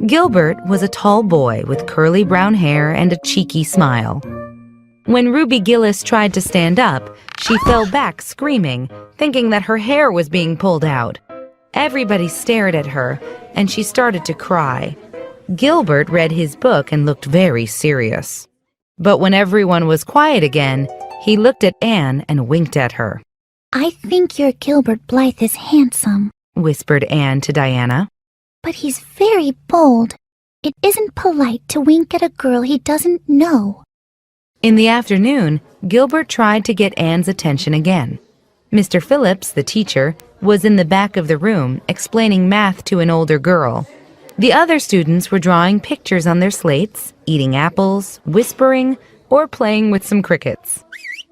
Gilbert was a tall boy with curly brown hair and a cheeky smile. When Ruby Gillis tried to stand up, she fell back screaming, thinking that her hair was being pulled out. Everybody stared at her, and she started to cry. Gilbert read his book and looked very serious. But when everyone was quiet again, he looked at Anne and winked at her. I think your Gilbert Blythe is handsome, whispered Anne to Diana. But he's very bold. It isn't polite to wink at a girl he doesn't know. In the afternoon, Gilbert tried to get Anne's attention again. Mr. Phillips, the teacher, was in the back of the room explaining math to an older girl. The other students were drawing pictures on their slates, eating apples, whispering, or playing with some crickets.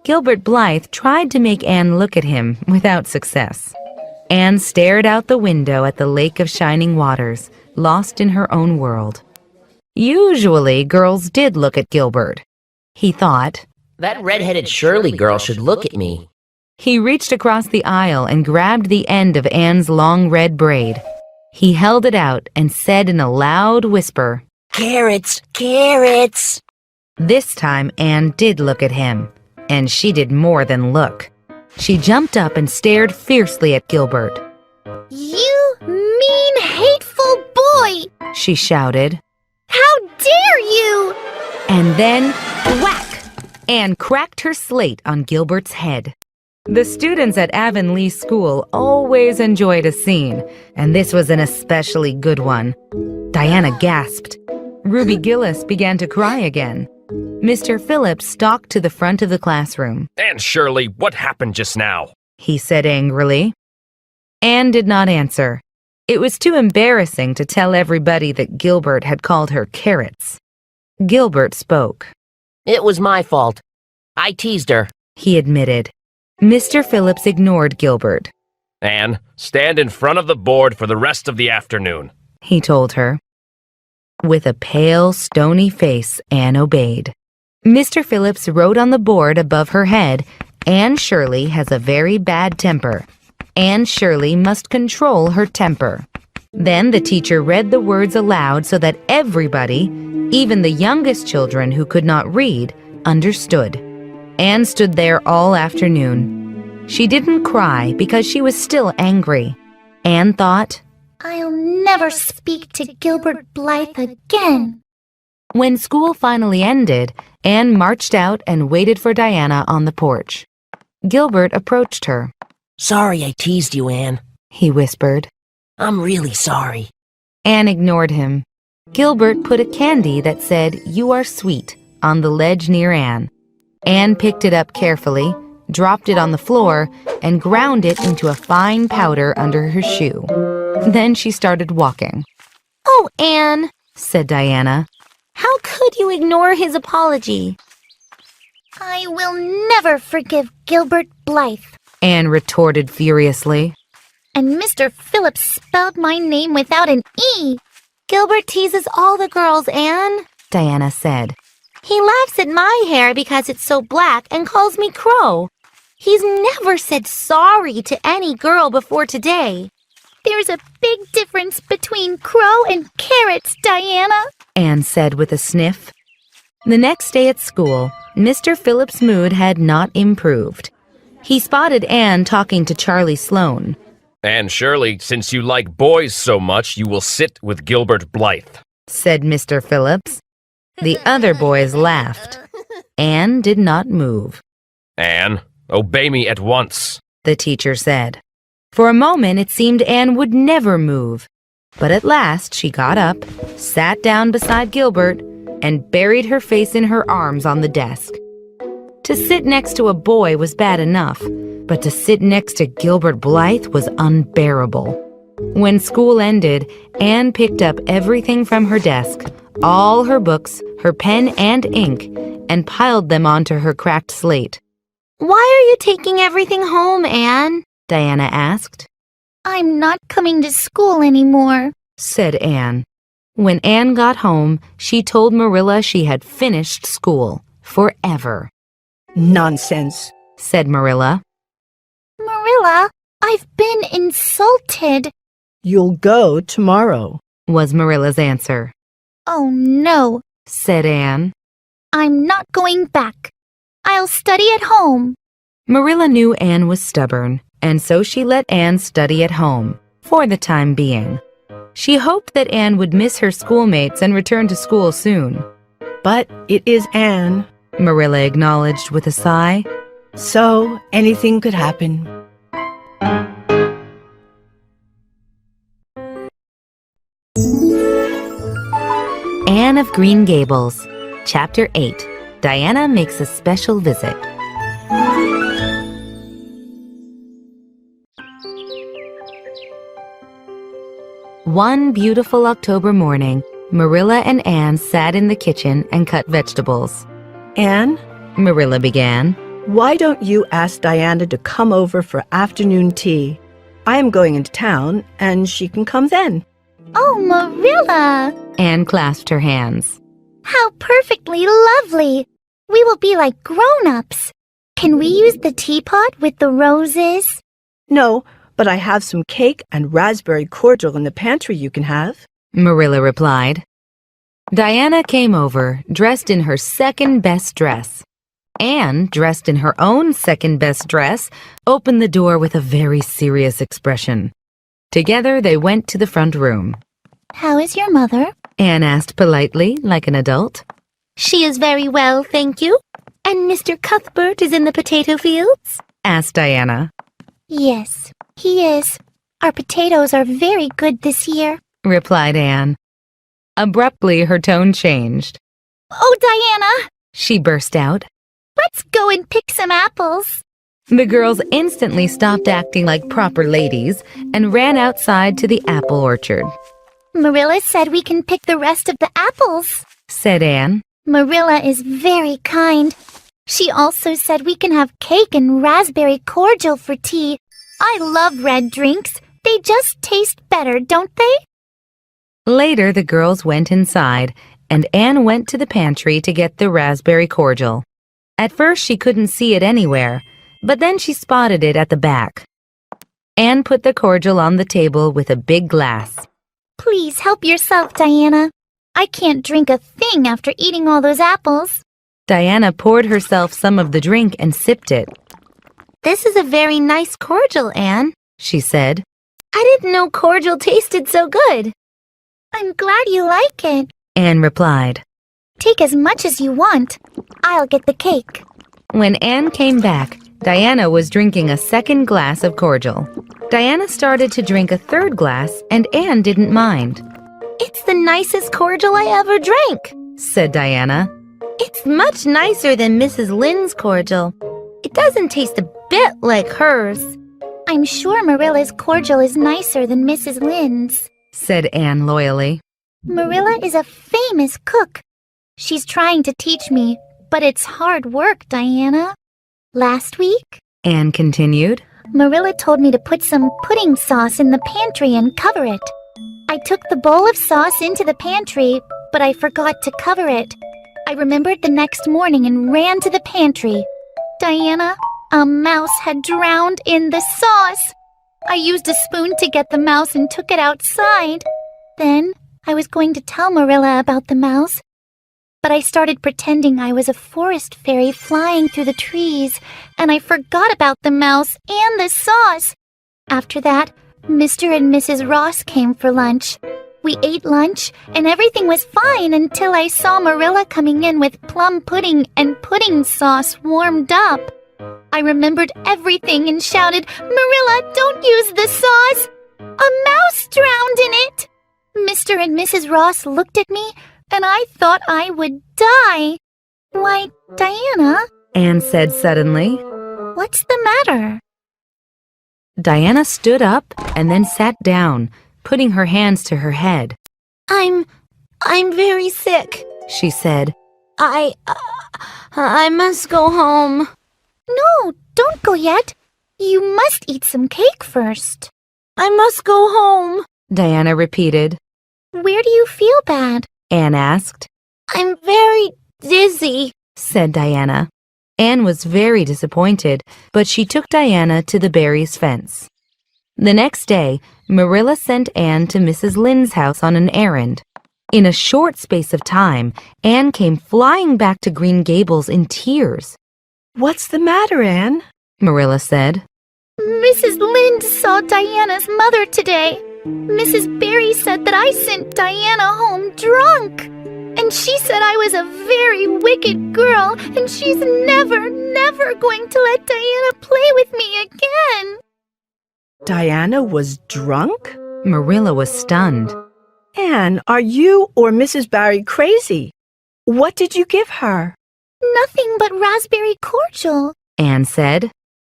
Gilbert Blythe tried to make Anne look at him without success. Anne stared out the window at the lake of shining waters, lost in her own world. Usually, girls did look at Gilbert. He thought, that red-headed Shirley girl should look at me. He reached across the aisle and grabbed the end of Anne's long red braid. He held it out and said in a loud whisper, Carrots, carrots! This time Anne did look at him, and she did more than look. She jumped up and stared fiercely at Gilbert. You mean, hateful boy! She shouted. How dare you! And then, whack! Anne cracked her slate on Gilbert's head. The students at Avonlea School always enjoyed a scene, and this was an especially good one. Diana gasped. Ruby Gillis began to cry again. Mr. Phillips stalked to the front of the classroom. Anne Shirley, what happened just now? He said angrily. Anne did not answer. It was too embarrassing to tell everybody that Gilbert had called her carrots. Gilbert spoke. It was my fault. I teased her, he admitted. Mr. Phillips ignored Gilbert. Anne, stand in front of the board for the rest of the afternoon, he told her. With a pale, stony face, Anne obeyed. Mr. Phillips wrote on the board above her head, Anne Shirley has a very bad temper. Anne Shirley must control her temper. Then the teacher read the words aloud so that everybody, even the youngest children who could not read, understood. Anne stood there all afternoon. She didn't cry because she was still angry. Anne thought, I'll never speak to Gilbert Blythe again. When school finally ended, Anne marched out and waited for Diana on the porch. Gilbert approached her. Sorry I teased you, Anne. He whispered. I'm really sorry. Anne ignored him. Gilbert put a candy that said, "You are sweet," on the ledge near Anne. Anne picked it up carefully, dropped it on the floor, and ground it into a fine powder under her shoe. Then she started walking. Oh, Anne, said Diana. how could you ignore his apology? I will never forgive Gilbert Blythe. Anne retorted furiously. And Mr. Phillips spelled my name without an E. Gilbert teases all the girls, Anne, Diana said. He laughs at my hair because it's so black and calls me Crow. He's never said sorry to any girl before today. There's a big difference between Crow and Carrots, Diana, Anne said with a sniff. The next day at school, Mr. Phillips' mood had not improved. He spotted Anne talking to Charlie Sloane. And Shirley, since you like boys so much, you will sit with Gilbert Blythe, said Mr. Phillips. The other boys laughed. Anne did not move. Anne, obey me at once, the teacher said. For a moment it seemed Anne would never move. But at last she got up, sat down beside Gilbert, and buried her face in her arms on the desk. To sit next to a boy was bad enough, but to sit next to Gilbert Blythe was unbearable. When school ended, Anne picked up everything from her desk, all her books, her pen and ink, and piled them onto her cracked slate. Why are you taking everything home, Anne? Diana asked. I'm not coming to school anymore, said Anne. When Anne got home, she told Marilla she had finished school forever. Nonsense, said Marilla. Marilla, I've been insulted, You'll go tomorrow. Was Marilla's answer. Oh no, said Anne. I'm not going back. I'll study at home. Marilla knew Anne was stubborn, and so she let Anne study at home, for the time being. She hoped that Anne would miss her schoolmates and return to school soon. But it is Anne, Marilla acknowledged with a sigh. so anything could happen. Anne of Green Gables, Chapter 8. Diana makes a special visit. One beautiful October morning, Marilla and Anne sat in the kitchen and cut vegetables. Anne, Marilla began. why don't you ask Diana to come over for afternoon tea? I am going into town, and she can come then. Oh, Marilla, Anne clasped her hands. how perfectly lovely. We will be like grown-ups. Can we use the teapot with the roses? No, but I have some cake and raspberry cordial in the pantry you can have. Marilla replied. Diana came over, dressed in her second-best dress. Anne, dressed in her own second-best dress, opened the door with a very serious expression. Together they went to the front room. How is your mother? Anne asked politely, like an adult. She is very well, thank you. And Mr. Cuthbert is in the potato fields? Asked Diana. Yes, he is. Our potatoes are very good this year. Replied Anne. Abruptly, her tone changed. Oh, Diana, She burst out. let's go and pick some apples. The girls instantly stopped acting like proper ladies and ran outside to the apple orchard. Marilla said we can pick the rest of the apples. Said Anne. Marilla is very kind. She also said we can have cake and raspberry cordial for tea. I love red drinks. They just taste better, don't they? Later, the girls went inside, and Anne went to the pantry to get the raspberry cordial. At first, she couldn't see it anywhere, but then she spotted it at the back. Anne put the cordial on the table with a big glass. Please help yourself, Diana. I can't drink a thing after eating all those apples. Diana poured herself some of the drink and sipped it. This is a very nice cordial, Anne, she said. I didn't know cordial tasted so good. I'm glad you like it. Anne replied. Take as much as you want. I'll get the cake. When Anne came back, Diana was drinking a second glass of cordial. Diana started to drink a third glass, and Anne didn't mind. It's the nicest cordial I ever drank, said Diana. It's much nicer than Mrs. Lynde's cordial. It doesn't taste a bit like hers. I'm sure Marilla's cordial is nicer than Mrs. Lynde's, said Anne loyally. Marilla is a famous cook. She's trying to teach me, but it's hard work, Diana. Last week, Anne continued, Marilla told me to put some pudding sauce in the pantry and cover it. I took the bowl of sauce into the pantry, but I forgot to cover it. I remembered the next morning and ran to the pantry. Diana, a mouse had drowned in the sauce. I used a spoon to get the mouse and took it outside. Then I was going to tell Marilla about the mouse, but I started pretending I was a forest fairy flying through the trees, and I forgot about the mouse and the sauce. After that, Mr. and Mrs. Ross came for lunch. We ate lunch, and everything was fine until I saw Marilla coming in with plum pudding and pudding sauce warmed up. I remembered everything and shouted, Marilla, don't use the sauce! A mouse drowned in it! Mr. and Mrs. Ross looked at me, and I thought I would die. Why, Diana, Anne said suddenly. What's the matter? Diana stood up and then sat down, putting her hands to her head. I'm very sick, she said. I must go home. No, don't go yet. You must eat some cake first. I must go home, Diana repeated. Where do you feel bad? Anne asked. I'm very dizzy, said Diana. Anne was very disappointed, but she took Diana to the Barrys' fence. The next day, Marilla sent Anne to Mrs. Lynde's house on an errand. In a short space of time, Anne came flying back to Green Gables in tears. What's the matter, Anne? Marilla said. Mrs. Lynde saw Diana's mother today. Mrs. Barry said that I sent Diana home drunk. And she said I was a very wicked girl, and she's never going to let Diana play with me again. Diana was drunk? Marilla was stunned. Anne, are you or Mrs. Barry crazy? What did you give her? Nothing but raspberry cordial, Anne said.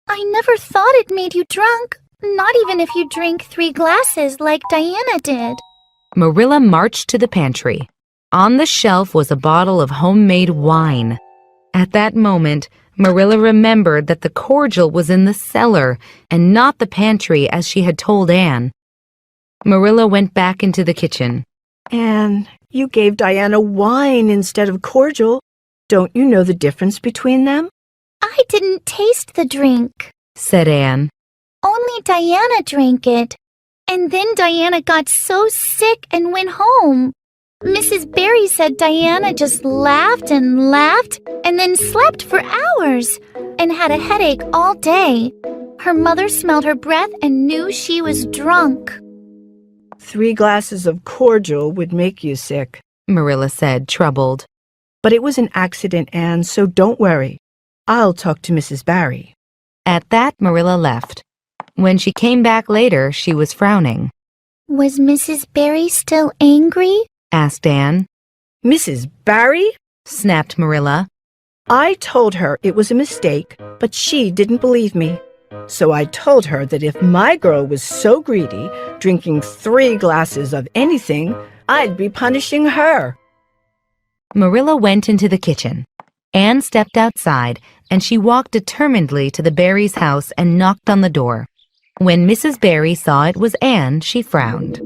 I never thought it made you drunk, not even if you drink 3 glasses like Diana did. Marilla marched to the pantry. On the shelf was a bottle of homemade wine. At that moment, Marilla remembered that the cordial was in the cellar and not the pantry as she had told Anne. Marilla went back into the kitchen. Anne, you gave Diana wine instead of cordial. Don't you know the difference between them? I didn't taste the drink, said Anne. Only Diana drank it. And then Diana got so sick and went home. Mrs. Barry said Diana just laughed and laughed and then slept for hours and had a headache all day. Her mother smelled her breath and knew she was drunk. 3 glasses of cordial would make you sick, Marilla said, troubled. But it was an accident, Anne, so don't worry. I'll talk to Mrs. Barry. At that, Marilla left. When she came back later, she was frowning. Was Mrs. Barry still angry? Asked Anne. Mrs. Barry? Snapped Marilla. I told her it was a mistake, but she didn't believe me. So I told her that if my girl was so greedy, drinking 3 glasses of anything, I'd be punishing her. Marilla went into the kitchen. Anne stepped outside, and she walked determinedly to the Barrys' house and knocked on the door. When Mrs. Barry saw it was Anne, she frowned.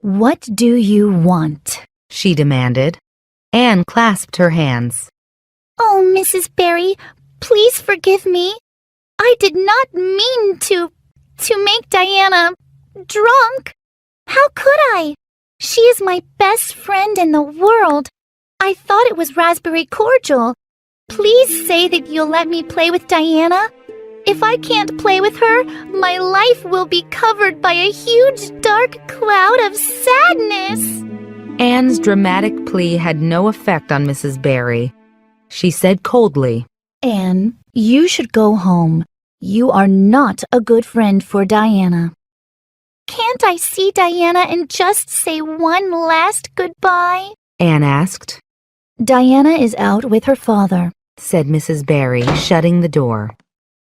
What do you want? She demanded. Anne clasped her hands. Oh, Mrs. Barry, please forgive me. I did not mean to. to make Diana drunk. How could I? She is my best friend in the world. I thought it was raspberry cordial. Please say that you'll let me play with Diana. If I can't play with her, my life will be covered by a huge dark cloud of sadness. Anne's dramatic plea had no effect on Mrs. Barry. She said coldly, Anne, you should go home. You are not a good friend for Diana. Can't I see Diana and just say one last goodbye? Anne asked. Diana is out with her father, said Mrs. Barry, shutting the door.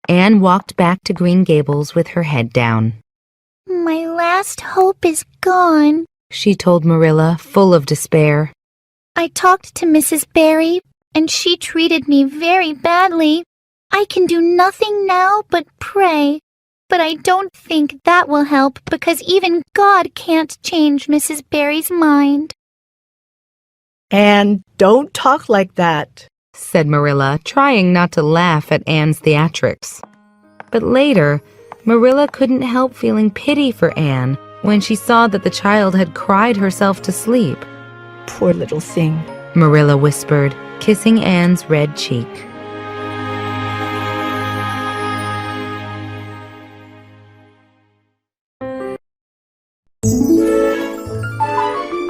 Anne walked back to Green Gables with her head down. My last hope is gone, she told Marilla, full of despair. I talked to Mrs. Barry, and she treated me very badly. I can do nothing now but pray, but I don't think that will help because even God can't change Mrs. Barry's mind. And don't talk like that, said Marilla, trying not to laugh at Anne's theatrics. But later, Marilla couldn't help feeling pity for Anne when she saw that the child had cried herself to sleep. Poor little thing, Marilla whispered, kissing Anne's red cheek.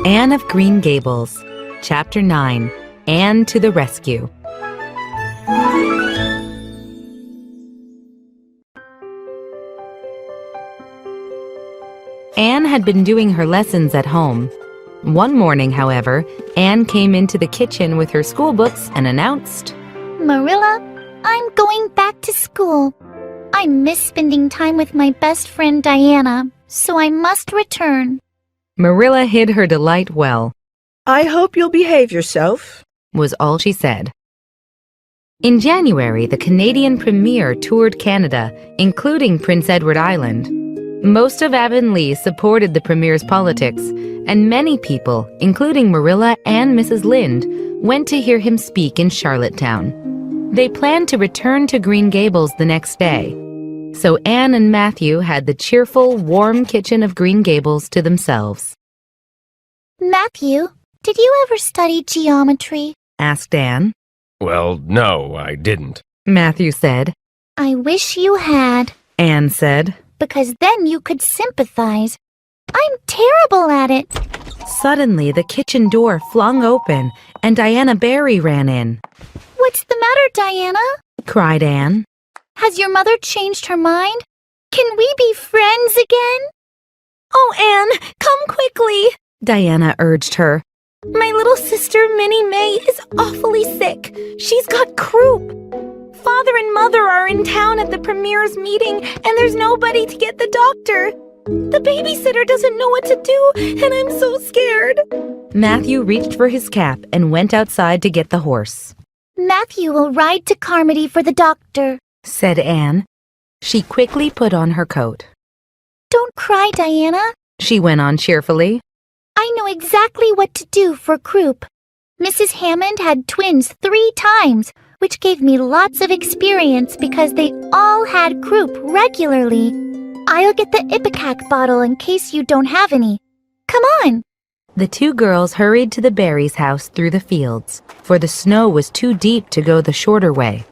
Anne of Green Gables, Chapter 9, Anne to the Rescue. Anne had been doing her lessons at home. One morning, however, Anne came into the kitchen with her school books and announced, Marilla, I'm going back to school. I miss spending time with my best friend Diana, so I must return. Marilla hid her delight well. I hope you'll behave yourself, was all she said. In January, the Canadian Premier toured Canada, including Prince Edward Island. Most of Avonlea supported the Premier's politics, and many people, including Marilla and Mrs. Lynde, went to hear him speak in Charlottetown. They planned to return to Green Gables the next day, so Anne and Matthew had the cheerful, warm kitchen of Green Gables to themselves. Matthew, did you ever study geometry? Asked Anne. Well, no, I didn't. Matthew said. I wish you had, Anne said. Because then you could sympathize. I'm terrible at it. Suddenly, the kitchen door flung open, and Diana Barry ran in. What's the matter, Diana? Cried Anne. Has your mother changed her mind? Can we be friends again? Oh, Anne, come quickly, Diana urged her. My little sister, Minnie May, is awfully sick. She's got croup. Father and Mother are in town at the Premier's meeting, and there's nobody to get the doctor. The babysitter doesn't know what to do, and I'm so scared. Matthew reached for his cap and went outside to get the horse. Matthew will ride to Carmody for the doctor, said Anne. She quickly put on her coat. Don't cry, Diana, she went on cheerfully. I know exactly what to do for croup. Mrs. Hammond had twins 3 times, which gave me lots of experience because they all had croup regularly. I'll get the Ipecac bottle in case you don't have any. Come on. The 2 girls hurried to the Barrys' house through the fields, for the snow was too deep to go the shorter way.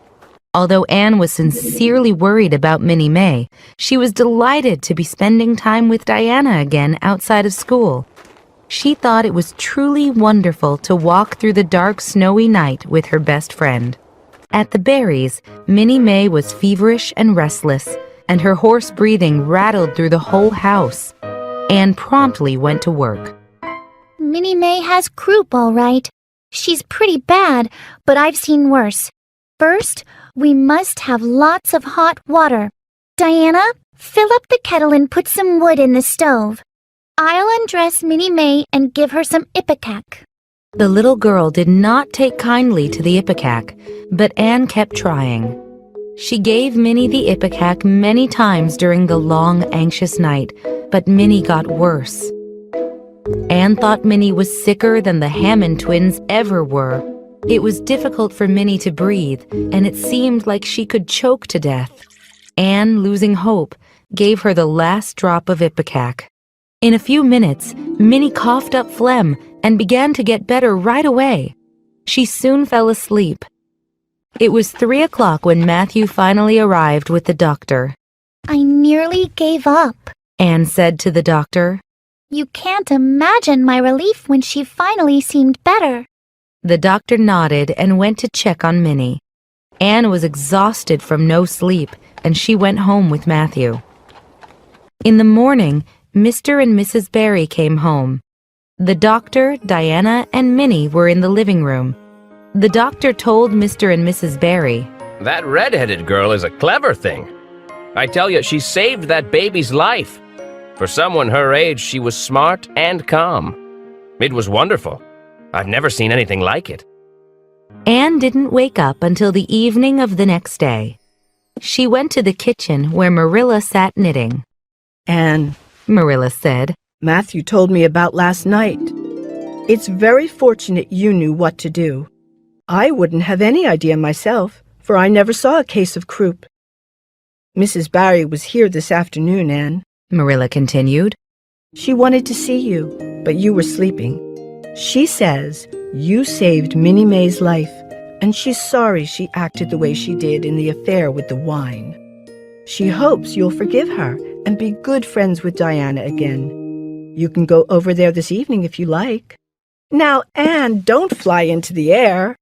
Although Anne was sincerely worried about Minnie May, she was delighted to be spending time with Diana again outside of school. She thought it was truly wonderful to walk through the dark, snowy night with her best friend. At the Barrys, Minnie May was feverish and restless, and her hoarse breathing rattled through the whole house. Anne promptly went to work. Minnie May has croup, all right. She's pretty bad, but I've seen worse. First, we must have lots of hot water. Diana, fill up the kettle and put some wood in the stove. I'll undress Minnie May and give her some Ipecac. The little girl did not take kindly to the Ipecac, but Anne kept trying. She gave Minnie the Ipecac many times during the long, anxious night, but Minnie got worse. Anne thought Minnie was sicker than the Hammond twins ever were. It was difficult for Minnie to breathe, and it seemed like she could choke to death. Anne, losing hope, gave her the last drop of ipecac. In a few minutes, Minnie coughed up phlegm and began to get better right away. She soon fell asleep. It was 3 o'clock when Matthew finally arrived with the doctor. I nearly gave up. Anne said to the doctor. You can't imagine my relief when she finally seemed better. The doctor nodded and went to check on Minnie. Anne was exhausted from no sleep, and she went home with Matthew. In the morning, Mr. and Mrs. Barry came home. The doctor, Diana, and Minnie were in the living room. The doctor told Mr. and Mrs. Barry, That red-headed girl is a clever thing. I tell you, she saved that baby's life. For someone her age, she was smart and calm. It was wonderful. I've never seen anything like it. Anne didn't wake up until the evening of the next day. She went to the kitchen where Marilla sat knitting. Anne, Marilla said, Matthew told me about last night. It's very fortunate you knew what to do. I wouldn't have any idea myself, for I never saw a case of croup. Mrs. Barry was here this afternoon, Anne. Marilla continued. She wanted to see you, but you were sleeping. She says you saved Minnie May's life, and she's sorry she acted the way she did in the affair with the wine. She hopes you'll forgive her and be good friends with Diana again. You can go over there this evening if you like. Now, Anne, don't fly into the air.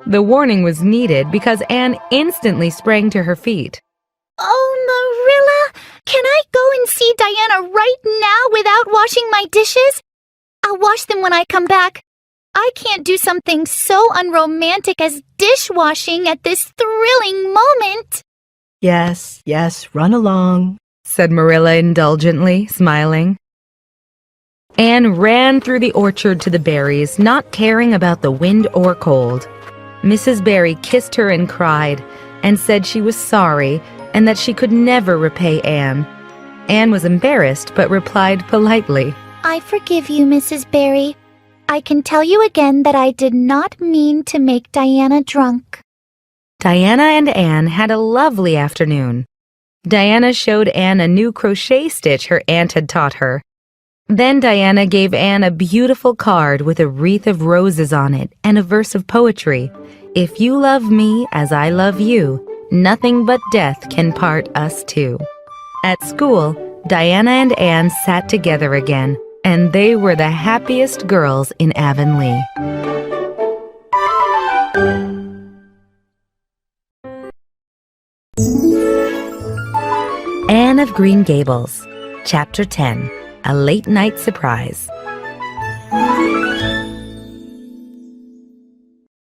The warning was needed because Anne instantly sprang to her feet. Oh, Marilla, can I go and see Diana right now without washing my dishes? I'll wash them when I come back. I can't do something so unromantic as dishwashing at this thrilling moment. Yes, run along, said Marilla indulgently, smiling. Anne ran through the orchard to the Barrys, not caring about the wind or cold. Mrs. Barry kissed her and cried, and said she was sorry and that she could never repay Anne. Anne was embarrassed, but replied politely, I forgive you, Mrs. Barry. I can tell you again that I did not mean to make Diana drunk. Diana and Anne had a lovely afternoon. Diana showed Anne a new crochet stitch her aunt had taught her. Then Diana gave Anne a beautiful card with a wreath of roses on it and a verse of poetry. If you love me as I love you, nothing but death can part us two. At school, Diana and Anne sat together again, and they were the happiest girls in Avonlea. Anne of Green Gables, Chapter 10, A Late Night Surprise.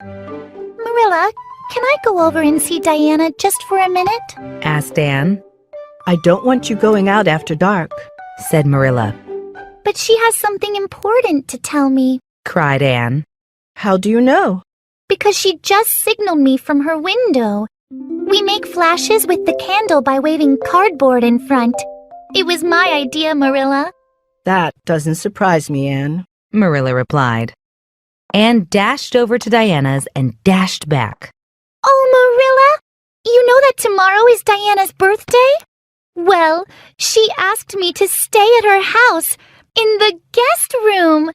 Marilla, can I go over and see Diana just for a minute? Asked Anne. I don't want you going out after dark, said Marilla. But she has something important to tell me, cried Anne. How do you know? because she just signaled me from her window. We make flashes with the candle by waving cardboard in front. It was my idea, Marilla. That doesn't surprise me, Anne, Marilla replied. Anne dashed over to Diana's and dashed back. Oh, Marilla, you know that tomorrow is Diana's birthday? Well, she asked me to stay at her house, in the guest room.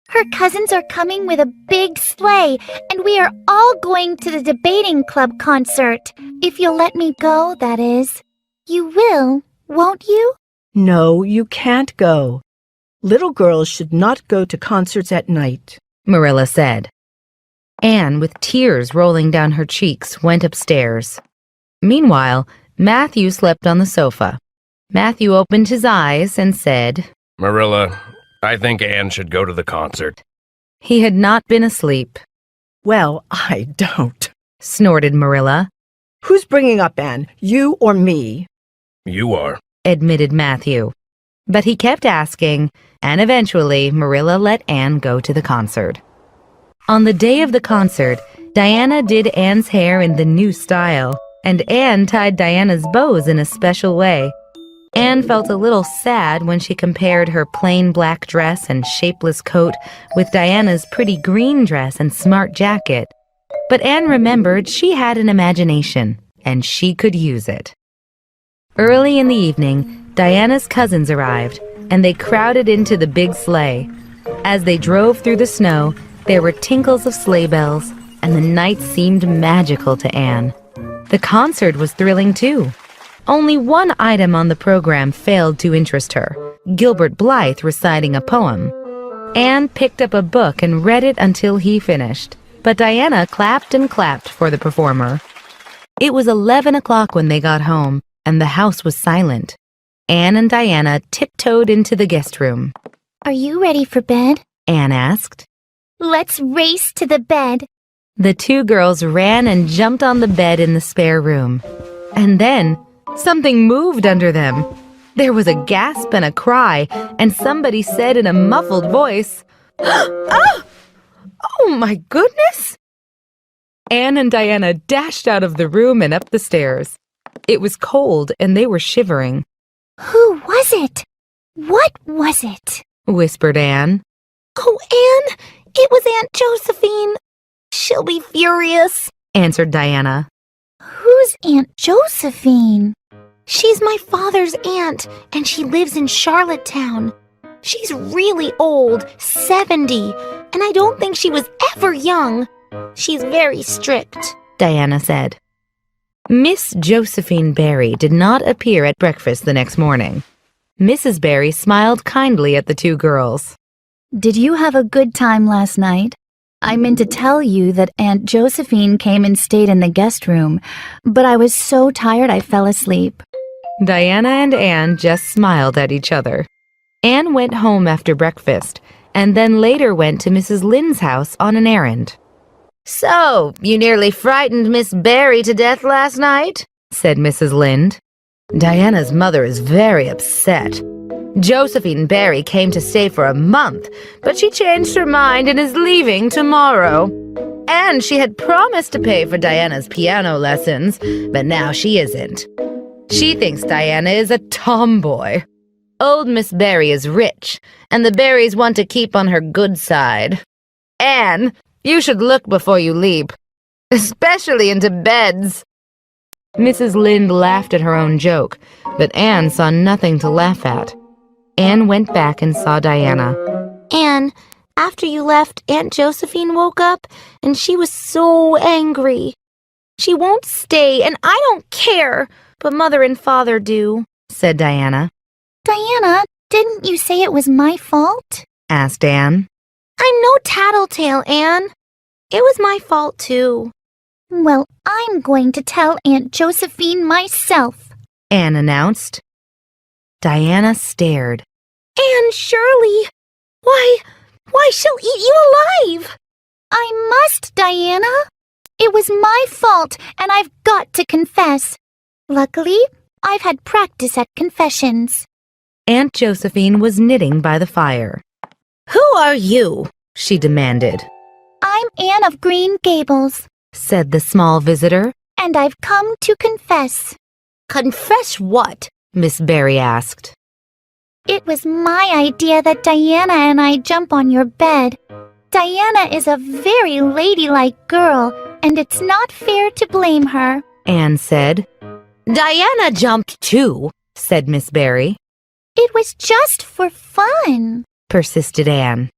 Her cousins are coming with a big sleigh, and we are all going to the debating club concert. If you'll let me go, that is. You will, won't you? No, you can't go. Little girls should not go to concerts at night, Marilla said. Anne, with tears rolling down her cheeks, went upstairs. Meanwhile, Matthew slept on the sofa. Matthew opened his eyes and said, Marilla, I think Anne should go to the concert. He had not been asleep. Well, I don't, Snorted Marilla. Who's bringing up Anne, you or me? You are. Admitted Matthew. But he kept asking, and eventually Marilla let Anne go to the concert. On the day of the concert, Diana did Anne's hair in the new style, and Anne tied Diana's bows in a special way. Anne felt a little sad when she compared her plain black dress and shapeless coat with Diana's pretty green dress and smart jacket. But Anne remembered she had an imagination, and she could use it. Early in the evening, Diana's cousins arrived, and they crowded into the big sleigh. As they drove through the snow, there were tinkles of sleigh bells, and the night seemed magical to Anne. The concert was thrilling too. Only one item on the program failed to interest her: Gilbert Blythe reciting a poem. Anne picked up a book and read it until he finished, but Diana clapped and clapped for the performer. It was 11 o'clock when they got home, and the house was silent. Anne and Diana tiptoed into the guest room. Are you ready for bed? Anne asked. Let's race to the bed. The two girls ran and jumped on the bed in the spare room. And then something moved under them. There was a gasp and a cry, and somebody said in a muffled voice, "Ah! Oh my goodness!" Anne and Diana dashed out of the room and up the stairs. It was cold, and they were shivering. Who was it? What was it? Whispered Anne. Oh, Anne, it was Aunt Josephine. She'll be furious, answered Diana. Who's Aunt Josephine? She's my father's aunt, and she lives in Charlottetown. She's really old, 70, and I don't think she was ever young. She's very strict, Diana said. Miss Josephine Barry did not appear at breakfast the next morning. Mrs. Barry smiled kindly at the two girls. Did you have a good time last night? I meant to tell you that Aunt Josephine came and stayed in the guest room, but I was so tired I fell asleep. Diana and Anne just smiled at each other. Anne went home after breakfast, and then later went to Mrs. Lynde's house on an errand. So, you nearly frightened Miss Barry to death last night? Said Mrs. Lynde. Diana's mother is very upset. Josephine Barry came to stay for a month, but she changed her mind and is leaving tomorrow. And she had promised to pay for Diana's piano lessons, but now she isn't. She thinks Diana is a tomboy. Old Miss Barry is rich, and the Barrys want to keep on her good side. Anne, you should look before you leap, especially into beds. Mrs. Lynde laughed at her own joke, but Anne saw nothing to laugh at. Anne went back and saw Diana. Anne, after you left, Aunt Josephine woke up, and she was so angry. She won't stay, and I don't care, but Mother and Father do, said Diana. Diana, didn't you say it was my fault? Asked Anne. I'm no tattletale, Anne. It was my fault, too. Well, I'm going to tell Aunt Josephine myself, Anne announced. Diana stared. Anne Shirley! Why, she'll eat you alive! I must, Diana. It was my fault, and I've got to confess. Luckily, I've had practice at confessions. Aunt Josephine was knitting by the fire. Who are you? She demanded. I'm Anne of Green Gables, said the small visitor. And I've come to confess. Confess what? Miss Barry asked. It was my idea that Diana and I jump on your bed. Diana is a very ladylike girl, and it's not fair to blame her, Anne said. Diana jumped too, said Miss Barry. It was just for fun, persisted Anne.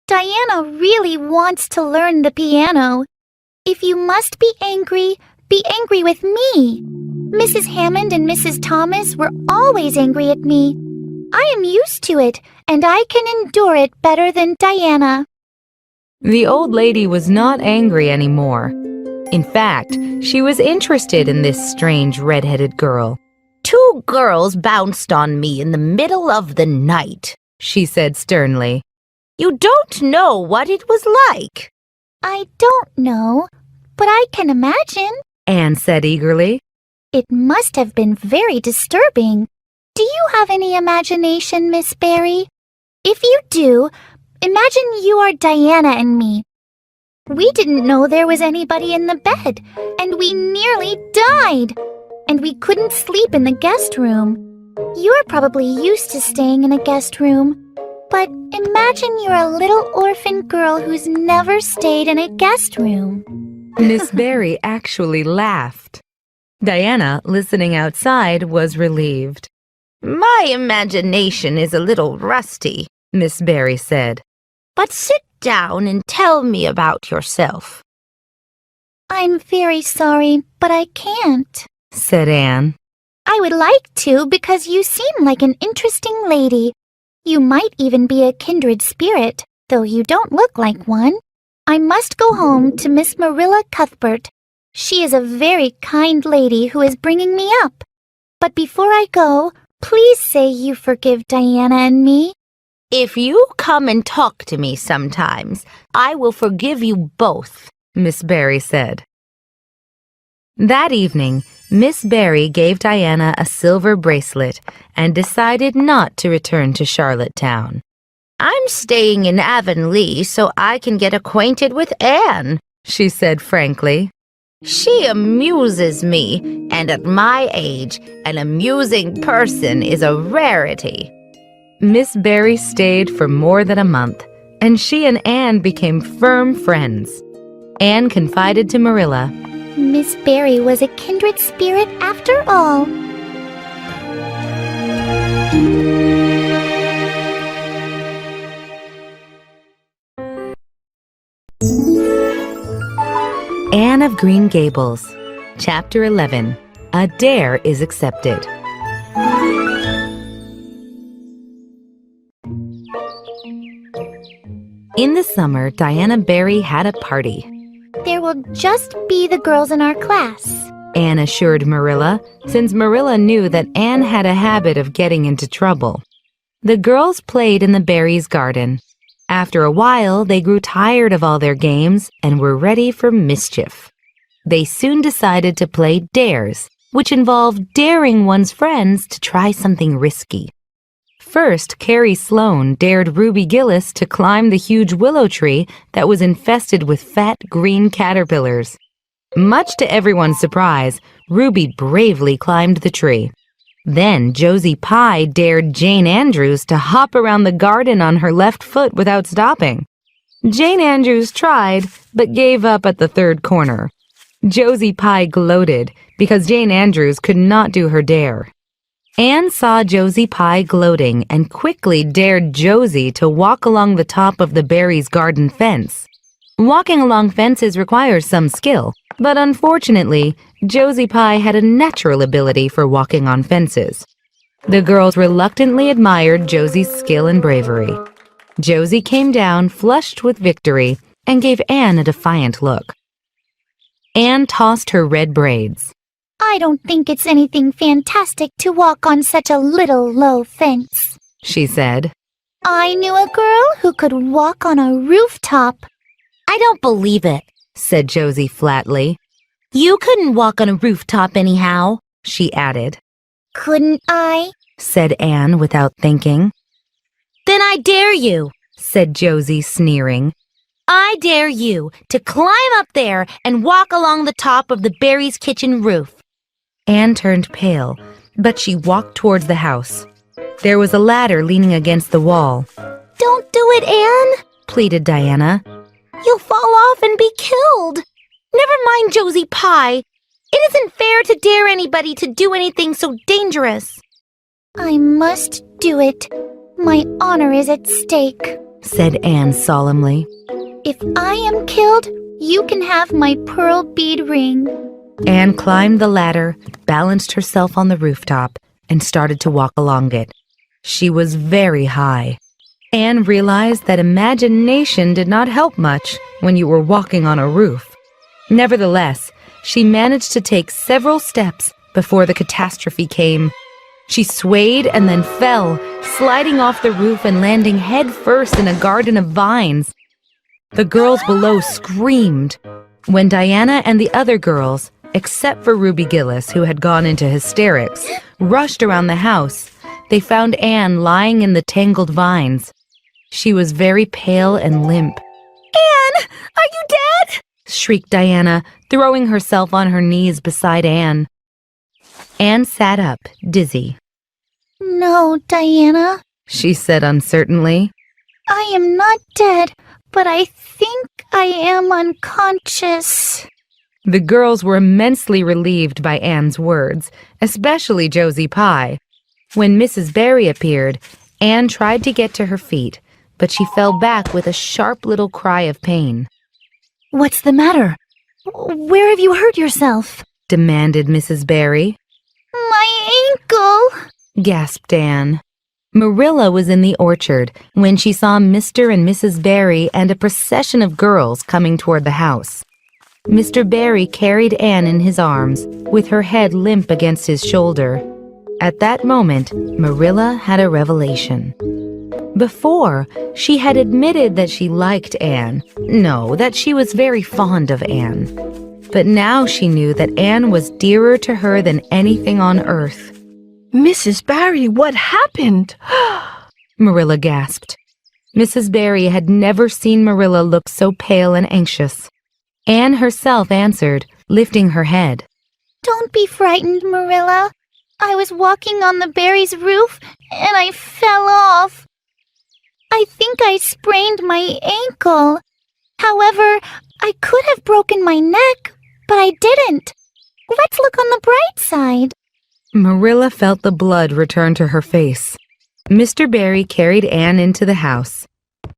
Diana really wants to learn the piano. If you must be angry with me. Mrs. Hammond and Mrs. Thomas were always angry at me. I am used to it, and I can endure it better than Diana. The old lady was not angry anymore. In fact, she was interested in this strange red-headed girl. 2 girls bounced on me in the middle of the night, she said sternly. You don't know what it was like. I don't know, but I can imagine, Anne said eagerly. It must have been very disturbing. Do you have any imagination, Miss Barry? If you do, imagine you are Diana and me. We didn't know there was anybody in the bed, and we nearly died. And we couldn't sleep in the guest room. You're probably used to staying in a guest room. But imagine you're a little orphan girl who's never stayed in a guest room. Miss Barry actually laughed. Diana, listening outside, was relieved. My imagination is a little rusty, Miss Barry said. but sit down and tell me about yourself. I'm very sorry, but I can't. Said Anne. I would like to because you seem like an interesting lady. You might even be a kindred spirit, though you don't look like one. I must go home to Miss Marilla Cuthbert. She is a very kind lady who is bringing me up. But before I go, please say you forgive Diana and me. If you come and talk to me sometimes, I will forgive you both, Miss Barry said. That evening, Miss Barry gave Diana a silver bracelet and decided not to return to Charlottetown. I'm staying in Avonlea so I can get acquainted with Anne, she said frankly. She amuses me, and at my age, an amusing person is a rarity. Miss Barry stayed for more than a month, and she and Anne became firm friends. Anne confided to Marilla. Miss Barry was a kindred spirit after all. Anne of Green Gables, Chapter 11. A Dare is Accepted. In the summer, Diana Barry had a party. There will just be the girls in our class. Anne assured Marilla, since Marilla knew that Anne had a habit of getting into trouble. The girls played in the Barrys' garden. After a while, they grew tired of all their games and were ready for mischief. They soon decided to play dares, which involved daring one's friends to try something risky. First, Carrie Sloane dared Ruby Gillis to climb the huge willow tree that was infested with fat green caterpillars. Much to everyone's surprise, Ruby bravely climbed the tree. Then Josie Pye dared Jane Andrews to hop around the garden on her left foot without stopping. Jane Andrews tried, but gave up at the third corner. Josie Pye gloated because Jane Andrews could not do her dare. Anne saw Josie Pye gloating and quickly dared Josie to walk along the top of the Barrys' garden fence. Walking along fences requires some skill, but unfortunately, Josie Pye had a natural ability for walking on fences. The girls reluctantly admired Josie's skill and bravery. Josie came down flushed with victory and gave Anne a defiant look. Anne tossed her red braids. I don't think it's anything fantastic to walk on such a little low fence, she said. I knew a girl who could walk on a rooftop. I don't believe it, said Josie flatly. You couldn't walk on a rooftop anyhow, she added. Couldn't I? Said Anne without thinking. Then I dare you, said Josie, sneering. I dare you to climb up there and walk along the top of the Barrys' kitchen roof. Anne turned pale, but she walked towards the house. There was a ladder leaning against the wall. Don't do it, Anne, pleaded Diana. You'll fall off and be killed. Never mind Josie Pye. It isn't fair to dare anybody to do anything so dangerous. I must do it. My honor is at stake, said Anne solemnly. If I am killed, you can have my pearl bead ring. Anne climbed the ladder, balanced herself on the rooftop, and started to walk along it. She was very high. Anne realized that imagination did not help much when you were walking on a roof. Nevertheless, she managed to take several steps before the catastrophe came. She swayed and then fell, sliding off the roof and landing head first in a garden of vines. The girls below screamed. When Diana and the other girls, except for Ruby Gillis, who had gone into hysterics, rushed around the house, they found Anne lying in the tangled vines. She was very pale and limp. Anne, are you dead? Shrieked Diana, throwing herself on her knees beside Anne. Anne sat up, dizzy. No, Diana, she said uncertainly. I am not dead, but I think I am unconscious. The girls were immensely relieved by Anne's words, especially Josie Pye. When Mrs. Barry appeared, Anne tried to get to her feet, but she fell back with a sharp little cry of pain. What's the matter? Where have you hurt yourself? Demanded Mrs. Barry. My ankle! Gasped Anne. Marilla was in the orchard when she saw Mr. and Mrs. Barry and a procession of girls coming toward the house. Mr. Barry carried Anne in his arms, with her head limp against his shoulder. At that moment, Marilla had a revelation. Before, she had admitted that she liked Anne. No, that she was very fond of Anne. But now she knew that Anne was dearer to her than anything on earth. Mrs. Barry, what happened? Marilla gasped. Mrs. Barry had never seen Marilla look so pale and anxious. Anne herself answered, lifting her head. Don't be frightened, Marilla. I was walking on the Barry's roof and I fell off. I think I sprained my ankle. However, I could have broken my neck, but I didn't. Let's look on the bright side. Marilla felt the blood return to her face. Mr. Barry carried Anne into the house.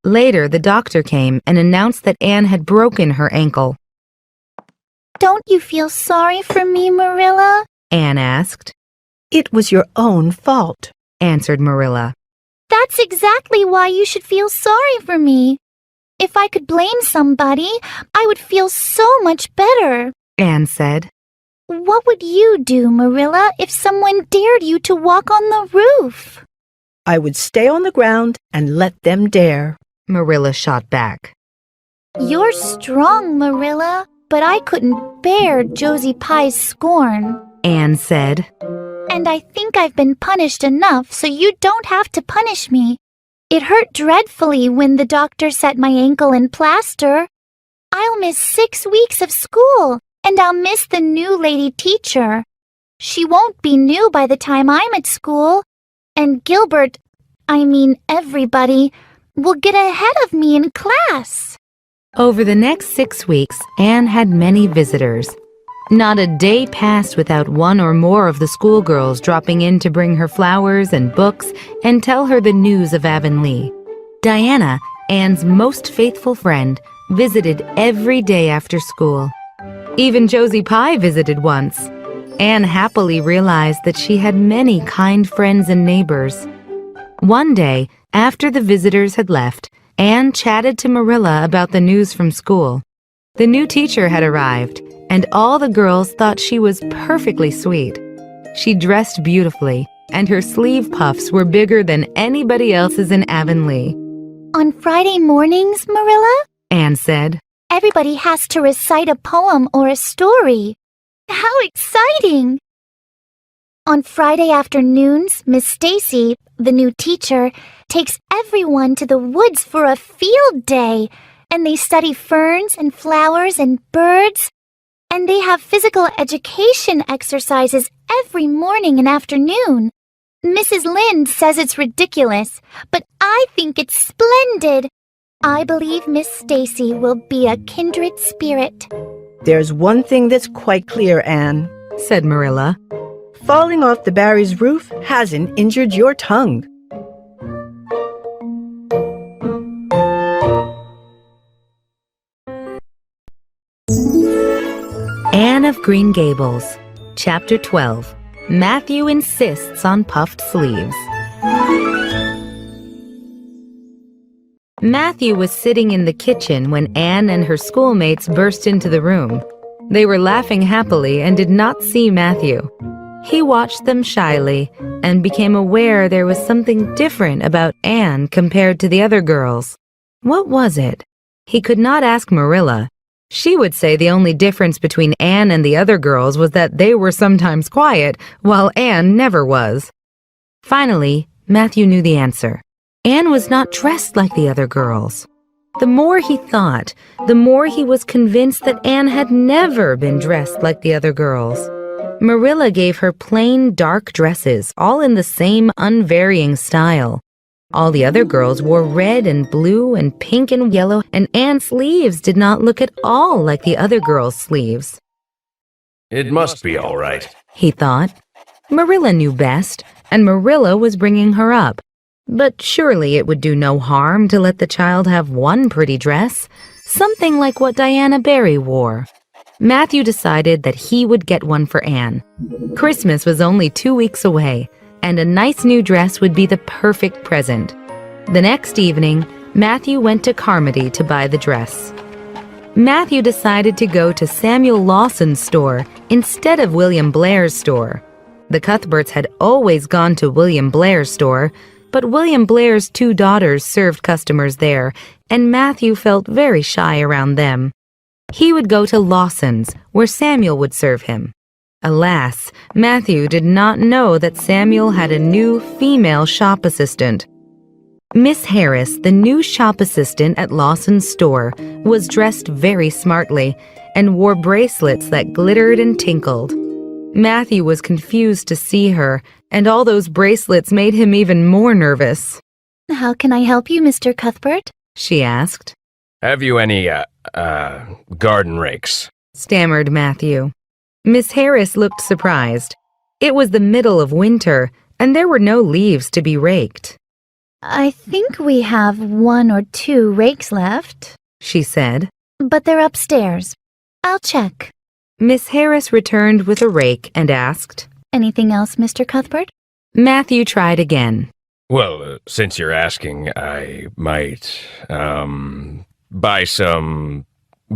Later, the doctor came and announced that Anne had broken her ankle. Don't you feel sorry for me, Marilla? Anne asked. It was your own fault, answered Marilla. That's exactly why you should feel sorry for me. If I could blame somebody, I would feel so much better. Anne said. What would you do, Marilla, if someone dared you to walk on the roof? I would stay on the ground and let them dare, Marilla shot back. You're strong, Marilla, but I couldn't bear Josie Pye's scorn, Anne said. And I think I've been punished enough, so you don't have to punish me. It hurt dreadfully when the doctor set my ankle in plaster. I'll miss 6 weeks of school, and I'll miss the new lady teacher. She won't be new by the time I'm at school. And Gilbert, everybody, will get ahead of me in class. Over the next 6 weeks, Anne had many visitors. Not a day passed without one or more of the schoolgirls dropping in to bring her flowers and books and tell her the news of Avonlea. Diana, Anne's most faithful friend, visited every day after school. Even Josie Pye visited once. Anne happily realized that she had many kind friends and neighbors. One day, after the visitors had left, Anne chatted to Marilla about the news from school. The new teacher had arrived, and all the girls thought she was perfectly sweet. She dressed beautifully, and her sleeve puffs were bigger than anybody else's in Avonlea. On Friday mornings, Marilla, Anne said, everybody has to recite a poem or a story. How exciting! On Friday afternoons, Miss Stacy, the new teacher, takes everyone to the woods for a field day, and they study ferns and flowers and birds. And they have physical education exercises every morning and afternoon. Mrs. Lynde says it's ridiculous, but I think it's splendid. I believe Miss Stacy will be a kindred spirit. There's one thing that's quite clear, Anne, said Marilla. Falling off the Barry's roof hasn't injured your tongue. Anne of Green Gables, Chapter 12. Matthew insists on puffed sleeves. Matthew was sitting in the kitchen when Anne and her schoolmates burst into the room. They were laughing happily and did not see Matthew. He watched them shyly and became aware there was something different about Anne compared to the other girls. What was it? He could not ask Marilla. She would say the only difference between Anne and the other girls was that they were sometimes quiet, while Anne never was. Finally, Matthew knew the answer. Anne was not dressed like the other girls. The more he thought, the more he was convinced that Anne had never been dressed like the other girls. Marilla gave her plain, dark dresses, all in the same unvarying style. All the other girls wore red and blue and pink and yellow, and Anne's sleeves did not look at all like the other girls' sleeves. It must be all right. he thought. Marilla knew best, and Marilla was bringing her up. But surely it would do no harm to let the child have one pretty dress, something like what Diana Barry wore. Matthew decided that he would get one for Anne. Christmas was only 2 weeks away, and a nice new dress would be the perfect present. The next evening, Matthew went to Carmody to buy the dress. Matthew decided to go to Samuel Lawson's store instead of William Blair's store. The Cuthberts had always gone to William Blair's store, but William Blair's 2 daughters served customers there, and Matthew felt very shy around them. He would go to Lawson's, where Samuel would serve him. Alas, Matthew did not know that Samuel had a new female shop assistant. Miss Harris, the new shop assistant at Lawson's store, was dressed very smartly and wore bracelets that glittered and tinkled. Matthew was confused to see her, and all those bracelets made him even more nervous. How can I help you, Mr. Cuthbert? She asked. Have you any, garden rakes? Stammered Matthew. Miss Harris looked surprised. It was the middle of winter, and there were no leaves to be raked. I think we have 1 or 2 rakes left, She said. but they're upstairs. I'll check. Miss Harris returned with a rake and asked. Anything else, Mr. Cuthbert? Matthew tried again. Well, since you're asking, I might, buy some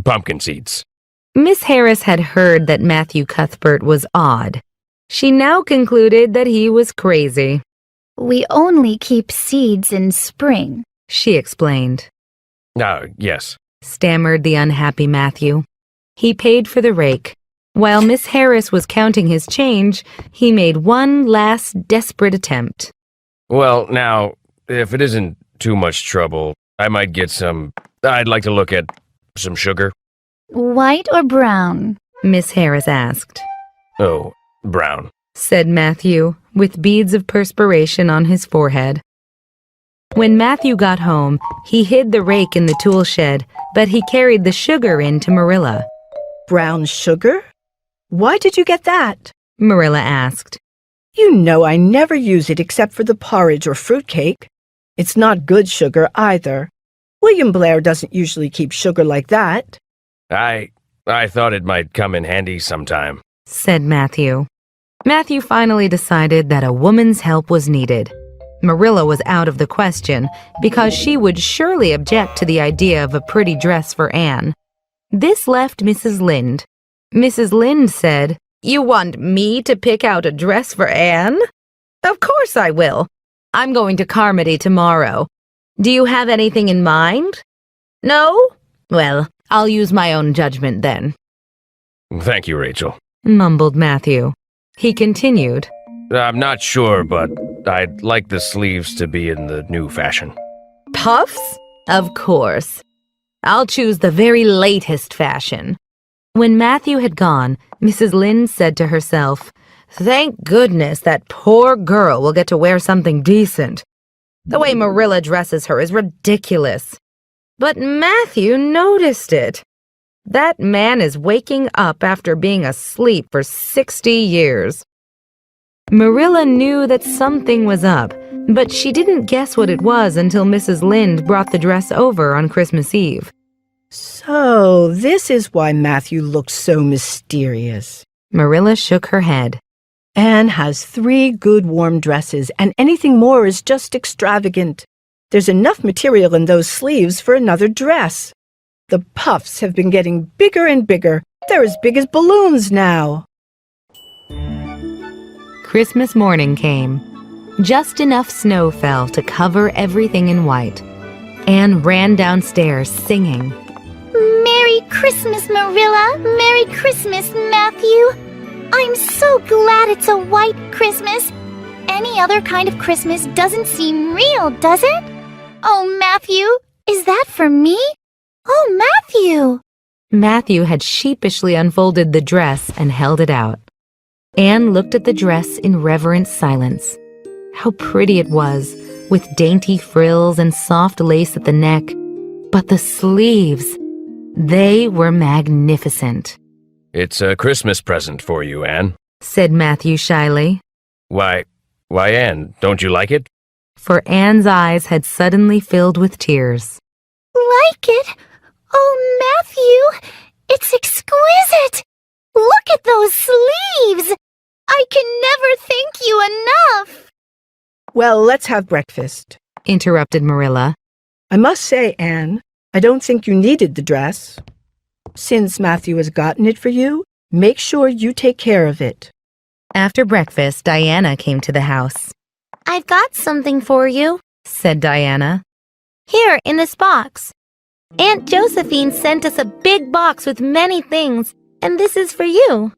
pumpkin seeds. Miss Harris had heard that Matthew Cuthbert was odd. She now concluded that he was crazy. We only keep seeds in spring. She explained. Yes. Stammered the unhappy Matthew. He paid for the rake. While Miss Harris was counting his change, he made one last desperate attempt. Well, now, if it isn't too much trouble, I might get I'd like to look at some sugar. White or brown? Miss Harris asked. Oh, brown. Said Matthew, with beads of perspiration on his forehead. When Matthew got home, he hid the rake in the tool shed, but he carried the sugar in to Marilla. Brown sugar? Why did you get that? Marilla asked. You know I never use it except for the porridge or fruitcake. It's not good sugar either. William Blair doesn't usually keep sugar like that. I thought it might come in handy sometime. Said Matthew. Matthew finally decided that a woman's help was needed. Marilla was out of the question because she would surely object to the idea of a pretty dress for Anne. This left Mrs. Lynde. Mrs. Lynde said, "You want me to pick out a dress for Anne? Of course I will. I'm going to Carmody tomorrow. Do you have anything in mind? No? Well, I'll use my own judgment then," Thank you, Rachel. mumbled Matthew. He continued, I'm not sure, but I'd like the sleeves to be in the new fashion. "Puffs? Of course. I'll choose the very latest fashion." When Matthew had gone, Mrs. Lynde said to herself, "Thank goodness that poor girl will get to wear something decent. The way Marilla dresses her is ridiculous." But Matthew noticed it. That man is waking up after being asleep for 60 years. Marilla knew that something was up, but she didn't guess what it was until Mrs. Lynde brought the dress over on Christmas Eve. So, this is why Matthew looked so mysterious. Marilla shook her head. Anne has 3 good warm dresses, and anything more is just extravagant. There's enough material in those sleeves for another dress. The puffs have been getting bigger and bigger. They're as big as balloons now. Christmas morning came. Just enough snow fell to cover everything in white. Anne ran downstairs singing. Merry Christmas, Marilla! Merry Christmas, Matthew! I'm so glad it's a white Christmas. Any other kind of Christmas doesn't seem real, does it? Oh, Matthew, is that for me? Oh, Matthew! Matthew had sheepishly unfolded the dress and held it out. Anne looked at the dress in reverent silence. How pretty it was, with dainty frills and soft lace at the neck. But the sleeves, they were magnificent. It's a Christmas present for you, Anne. said Matthew shyly. Why, Anne, don't you like it? For Anne's eyes had suddenly filled with tears. Like it? Oh, Matthew, it's exquisite! Look at those sleeves! I can never thank you enough! Well, let's have breakfast. Interrupted Marilla. I must say, Anne, I don't think you needed the dress. Since Matthew has gotten it for you, make sure you take care of it. After breakfast, Diana came to the house. I've got something for you. Said Diana. Here, in this box. Aunt Josephine sent us a big box with many things, and this is for you.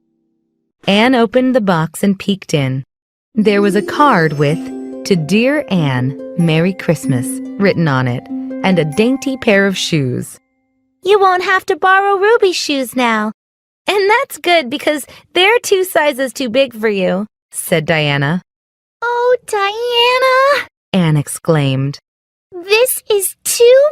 Anne opened the box and peeked in. There was a card with, "To Dear Anne, Merry Christmas," written on it, and a dainty pair of shoes. You won't have to borrow Ruby's shoes now. And that's good because they're 2 sizes too big for you, said Diana. Oh, Diana! Anne exclaimed. This is too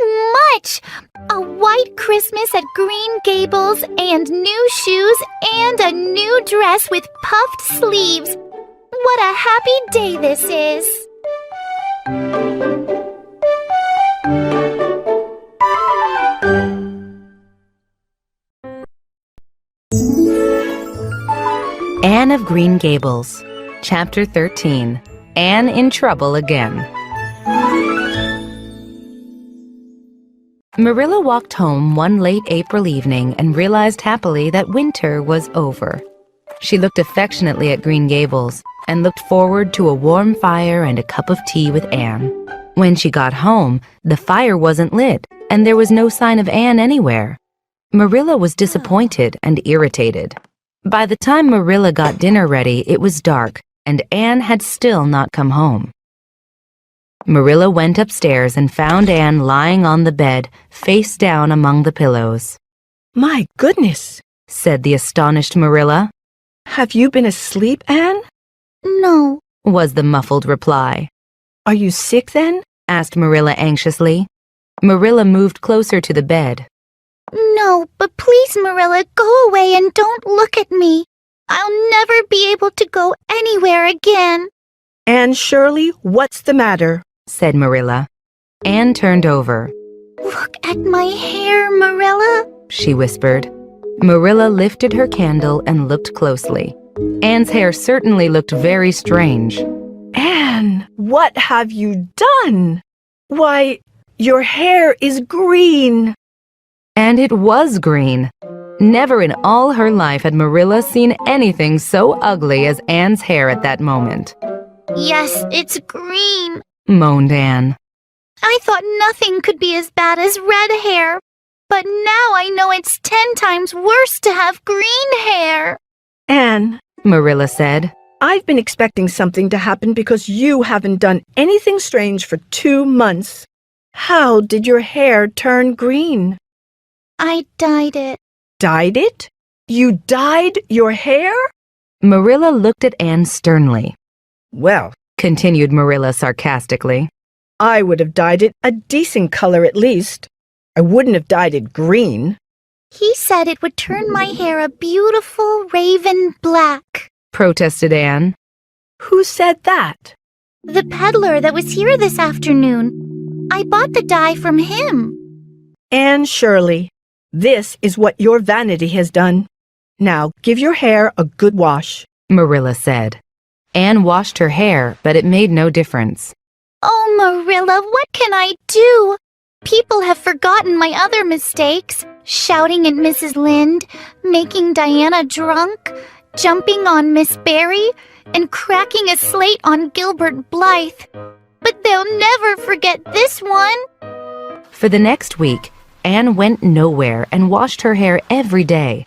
much! A white Christmas at Green Gables and new shoes and a new dress with puffed sleeves. What a happy day this is! Anne of Green Gables, Chapter 13. Anne in Trouble Again. Marilla walked home one late April evening and realized happily that winter was over. She looked affectionately at Green Gables and looked forward to a warm fire and a cup of tea with Anne. When she got home, the fire wasn't lit and there was no sign of Anne anywhere. Marilla was disappointed and irritated. By the time Marilla got dinner ready, it was dark, and Anne had still not come home. Marilla went upstairs and found Anne lying on the bed, face down among the pillows. My goodness, said the astonished Marilla. Have you been asleep, Anne? No. Was the muffled reply. Are you sick then? Asked Marilla anxiously. Marilla moved closer to the bed. No, but please, Marilla, go away and don't look at me. I'll never be able to go anywhere again. Anne Shirley, what's the matter? Said Marilla. Anne turned over. Look at my hair, Marilla, she whispered. Marilla lifted her candle and looked closely. Anne's hair certainly looked very strange. Anne, what have you done? Why, your hair is green. And it was green. Never in all her life had Marilla seen anything so ugly as Anne's hair at that moment. Yes, it's green, moaned Anne. I thought nothing could be as bad as red hair, but now I know it's 10 times worse to have green hair. Anne, Marilla said, I've been expecting something to happen because you haven't done anything strange for 2 months. How did your hair turn green? I dyed it. Dyed it? You dyed your hair? Marilla looked at Anne sternly. Well, continued Marilla sarcastically, I would have dyed it a decent color at least. I wouldn't have dyed it green. He said it would turn my hair a beautiful raven black, protested Anne. Who said that? The peddler that was here this afternoon. I bought the dye from him. Anne Shirley, this is what your vanity has done. Now give your hair a good wash, Marilla said. Anne washed her hair, but it made no difference. Oh, Marilla, what can I do? People have forgotten my other mistakes. Shouting at Mrs. Lynde, making Diana drunk, jumping on Miss Barry, and cracking a slate on Gilbert Blythe. But they'll never forget this one. For the next week, Anne went nowhere and washed her hair every day.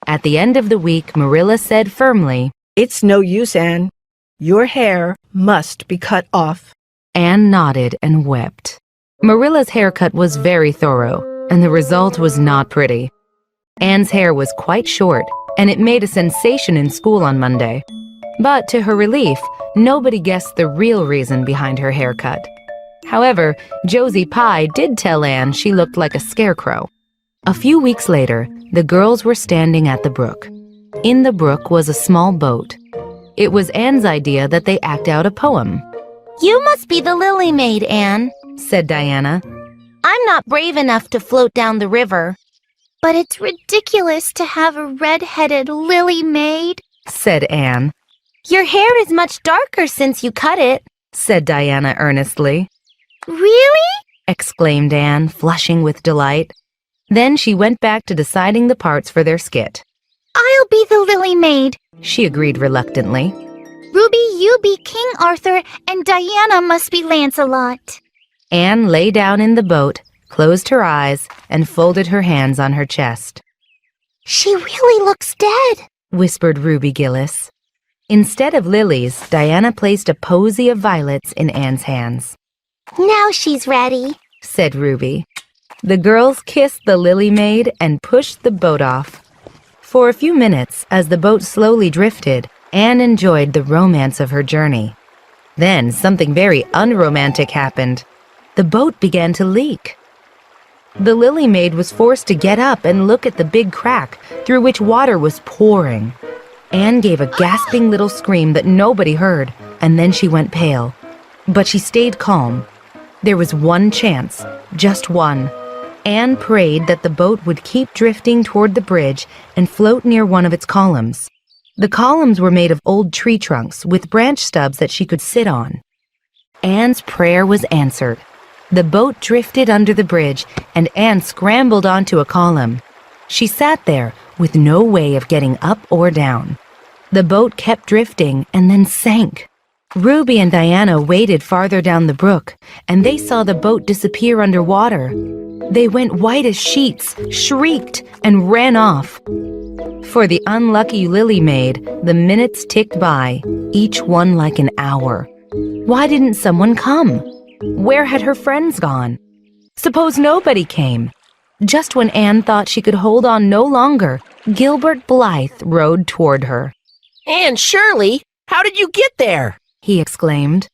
At the end of the week, Marilla said firmly, It's no use, Anne. Your hair must be cut off. Anne nodded and wept. Marilla's haircut was very thorough, and the result was not pretty. Anne's hair was quite short, and it made a sensation in school on Monday. But to her relief, nobody guessed the real reason behind her haircut. However, Josie Pye did tell Anne she looked like a scarecrow. A few weeks later, The girls were standing at the brook. In the brook was a small boat. It was Anne's idea that they act out a poem. You must be the Lily Maid, Anne, Said Diana. I'm not brave enough to float down the river. But it's ridiculous to have a red-headed lily maid. Said Anne. Your hair is much darker since you cut it. Said Diana earnestly. Really? Exclaimed Anne, flushing with delight. Then she went back to deciding the parts for their skit. I'll be the lily maid. She agreed reluctantly. Ruby, you be King Arthur, and Diana must be Lancelot. Anne lay down in the boat, closed her eyes, and folded her hands on her chest. She really looks dead, Whispered Ruby Gillis. Instead of lilies, Diana placed a posy of violets in Anne's hands. Now she's ready. Said Ruby. The girls kissed the Lily Maid and pushed the boat off. For a few minutes, as the boat slowly drifted, Anne enjoyed the romance of her journey. Then something very unromantic happened. The boat began to leak. The Lily Maid was forced to get up and look at the big crack through which water was pouring. Anne gave a gasping little scream that nobody heard, and then she went pale. But she stayed calm. There was one chance, just one. Anne prayed that the boat would keep drifting toward the bridge and float near one of its columns. The columns were made of old tree trunks with branch stubs that she could sit on. Anne's prayer was answered. The boat drifted under the bridge, and Anne scrambled onto a column. She sat there with no way of getting up or down. The boat kept drifting and then sank. Ruby and Diana waded farther down the brook, and they saw the boat disappear underwater. They went white as sheets, shrieked, and ran off. For the unlucky Lily Maid, the minutes ticked by, each one like an hour. Why didn't someone come? Where had her friends gone? Suppose nobody came. Just when Anne thought she could hold on no longer, Gilbert Blythe rowed toward her. Anne Shirley, how did you get there? He exclaimed.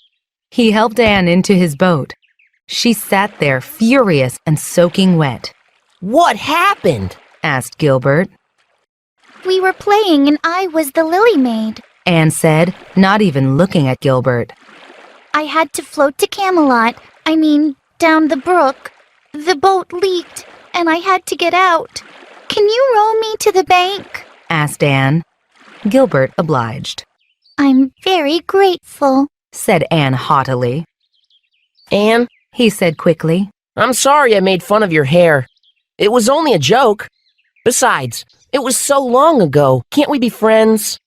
He helped Anne into his boat. She sat there furious and soaking wet. What happened? Asked Gilbert. We were playing and I was the lily maid. Anne said, not even looking at Gilbert. I had to float to Camelot, down the brook. The boat leaked and I had to get out. Can you row me to the bank? Asked Anne. Gilbert obliged. I'm very grateful, Said Anne haughtily. Anne, He said quickly. I'm sorry I made fun of your hair. It was only a joke. Besides, it was so long ago. Can't we be friends?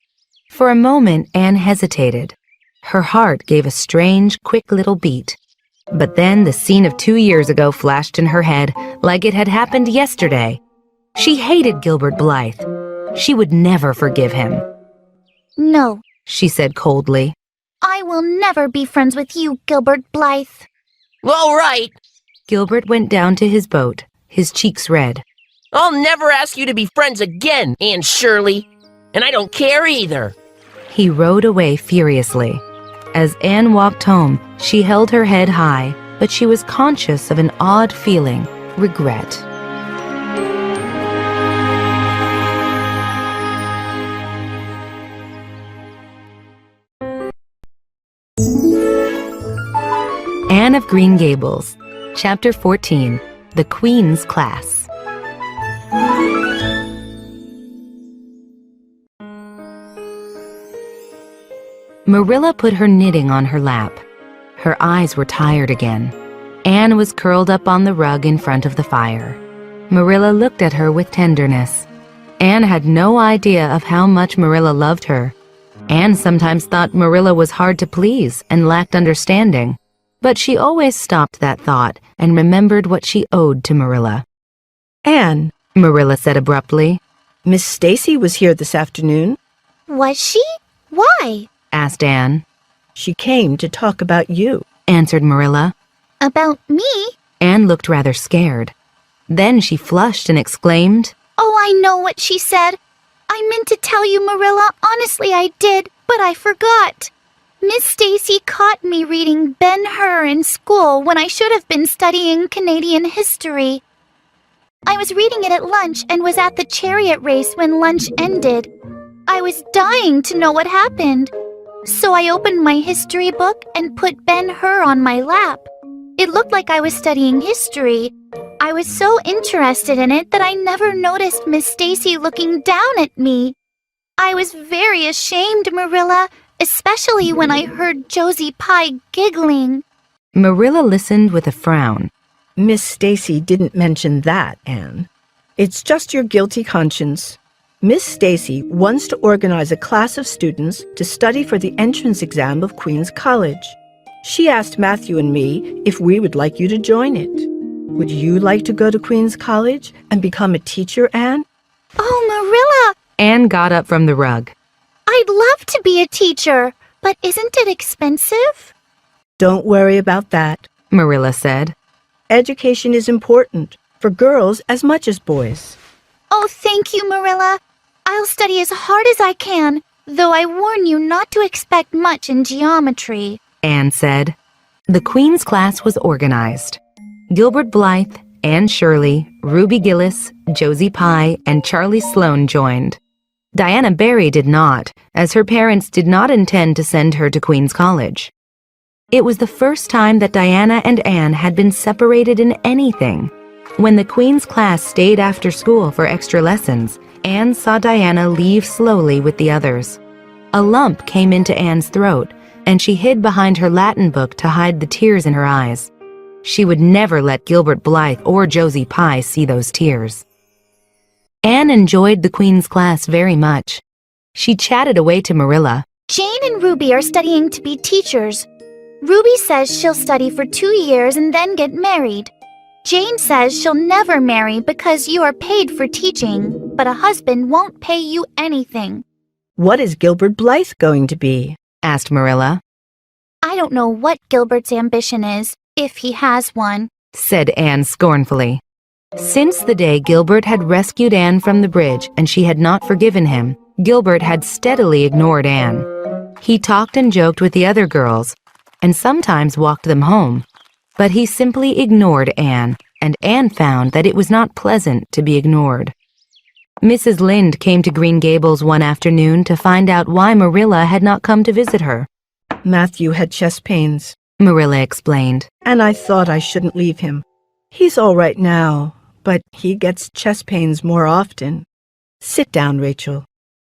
For a moment, Anne hesitated. Her heart gave a strange, quick little beat. But then the scene of 2 years ago flashed in her head like it had happened yesterday. She hated Gilbert Blythe. She would never forgive him. No, She said coldly. I will never be friends with you, Gilbert Blythe. All right. Gilbert went down to his boat, his cheeks red. I'll never ask you to be friends again, Anne Shirley. And I don't care either. He rowed away furiously. As Anne walked home, she held her head high, but she was conscious of an odd feeling, regret. Anne of Green Gables, Chapter 14, The Queen's Class. Marilla put her knitting on her lap. Her eyes were tired again. Anne was curled up on the rug in front of the fire. Marilla looked at her with tenderness. Anne had no idea of how much Marilla loved her. Anne sometimes thought Marilla was hard to please and lacked understanding. But she always stopped that thought and remembered what she owed to Marilla. Anne, Marilla said abruptly. Miss Stacy was here this afternoon. Was she? Why? Asked Anne. She came to talk about you. Answered Marilla. About me? Anne looked rather scared. Then she flushed and exclaimed, Oh, I know what she said. I meant to tell you, Marilla. Honestly, I did, but I forgot. Miss Stacy caught me reading Ben-Hur in school when I should have been studying Canadian history. I was reading it at lunch and was at the chariot race when lunch ended. I was dying to know what happened. So I opened my history book and put Ben-Hur on my lap. It looked like I was studying history. I was so interested in it that I never noticed Miss Stacy looking down at me. I was very ashamed, Marilla, especially when I heard Josie Pye giggling. Marilla listened with a frown. Miss Stacy didn't mention that, Anne. It's just your guilty conscience. Miss Stacy wants to organize a class of students to study for the entrance exam of Queen's College. She asked Matthew and me if we would like you to join it. Would you like to go to Queen's College and become a teacher, Anne? Oh, Marilla! Anne got up from the rug. I'd love to be a teacher, but isn't it expensive? Don't worry about that. Marilla said. Education is important, for girls as much as boys. Oh, thank you, Marilla. I'll study as hard as I can, though I warn you not to expect much in geometry, Anne said. The Queen's class was organized. Gilbert Blythe, Anne Shirley, Ruby Gillis, Josie Pye, and Charlie Sloane joined. Diana Barry did not, as her parents did not intend to send her to Queen's College. It was the first time that Diana and Anne had been separated in anything. When the Queen's class stayed after school for extra lessons, Anne saw Diana leave slowly with the others. A lump came into Anne's throat, and she hid behind her Latin book to hide the tears in her eyes. She would never let Gilbert Blythe or Josie Pye see those tears. Anne enjoyed the Queen's class very much. She chatted away to Marilla. Jane and Ruby are studying to be teachers. Ruby says she'll study for 2 years and then get married. Jane says she'll never marry because you are paid for teaching, but a husband won't pay you anything. What is Gilbert Blythe going to be? Asked Marilla. I don't know what Gilbert's ambition is, if he has one, said Anne scornfully. Since the day Gilbert had rescued Anne from the bridge and she had not forgiven him, Gilbert had steadily ignored Anne. He talked and joked with the other girls, and sometimes walked them home. But he simply ignored Anne, and Anne found that it was not pleasant to be ignored. Mrs. Lynde came to Green Gables one afternoon to find out why Marilla had not come to visit her. Matthew had chest pains, Marilla explained. and I thought I shouldn't leave him. He's all right now, but he gets chest pains more often. Sit down, Rachel.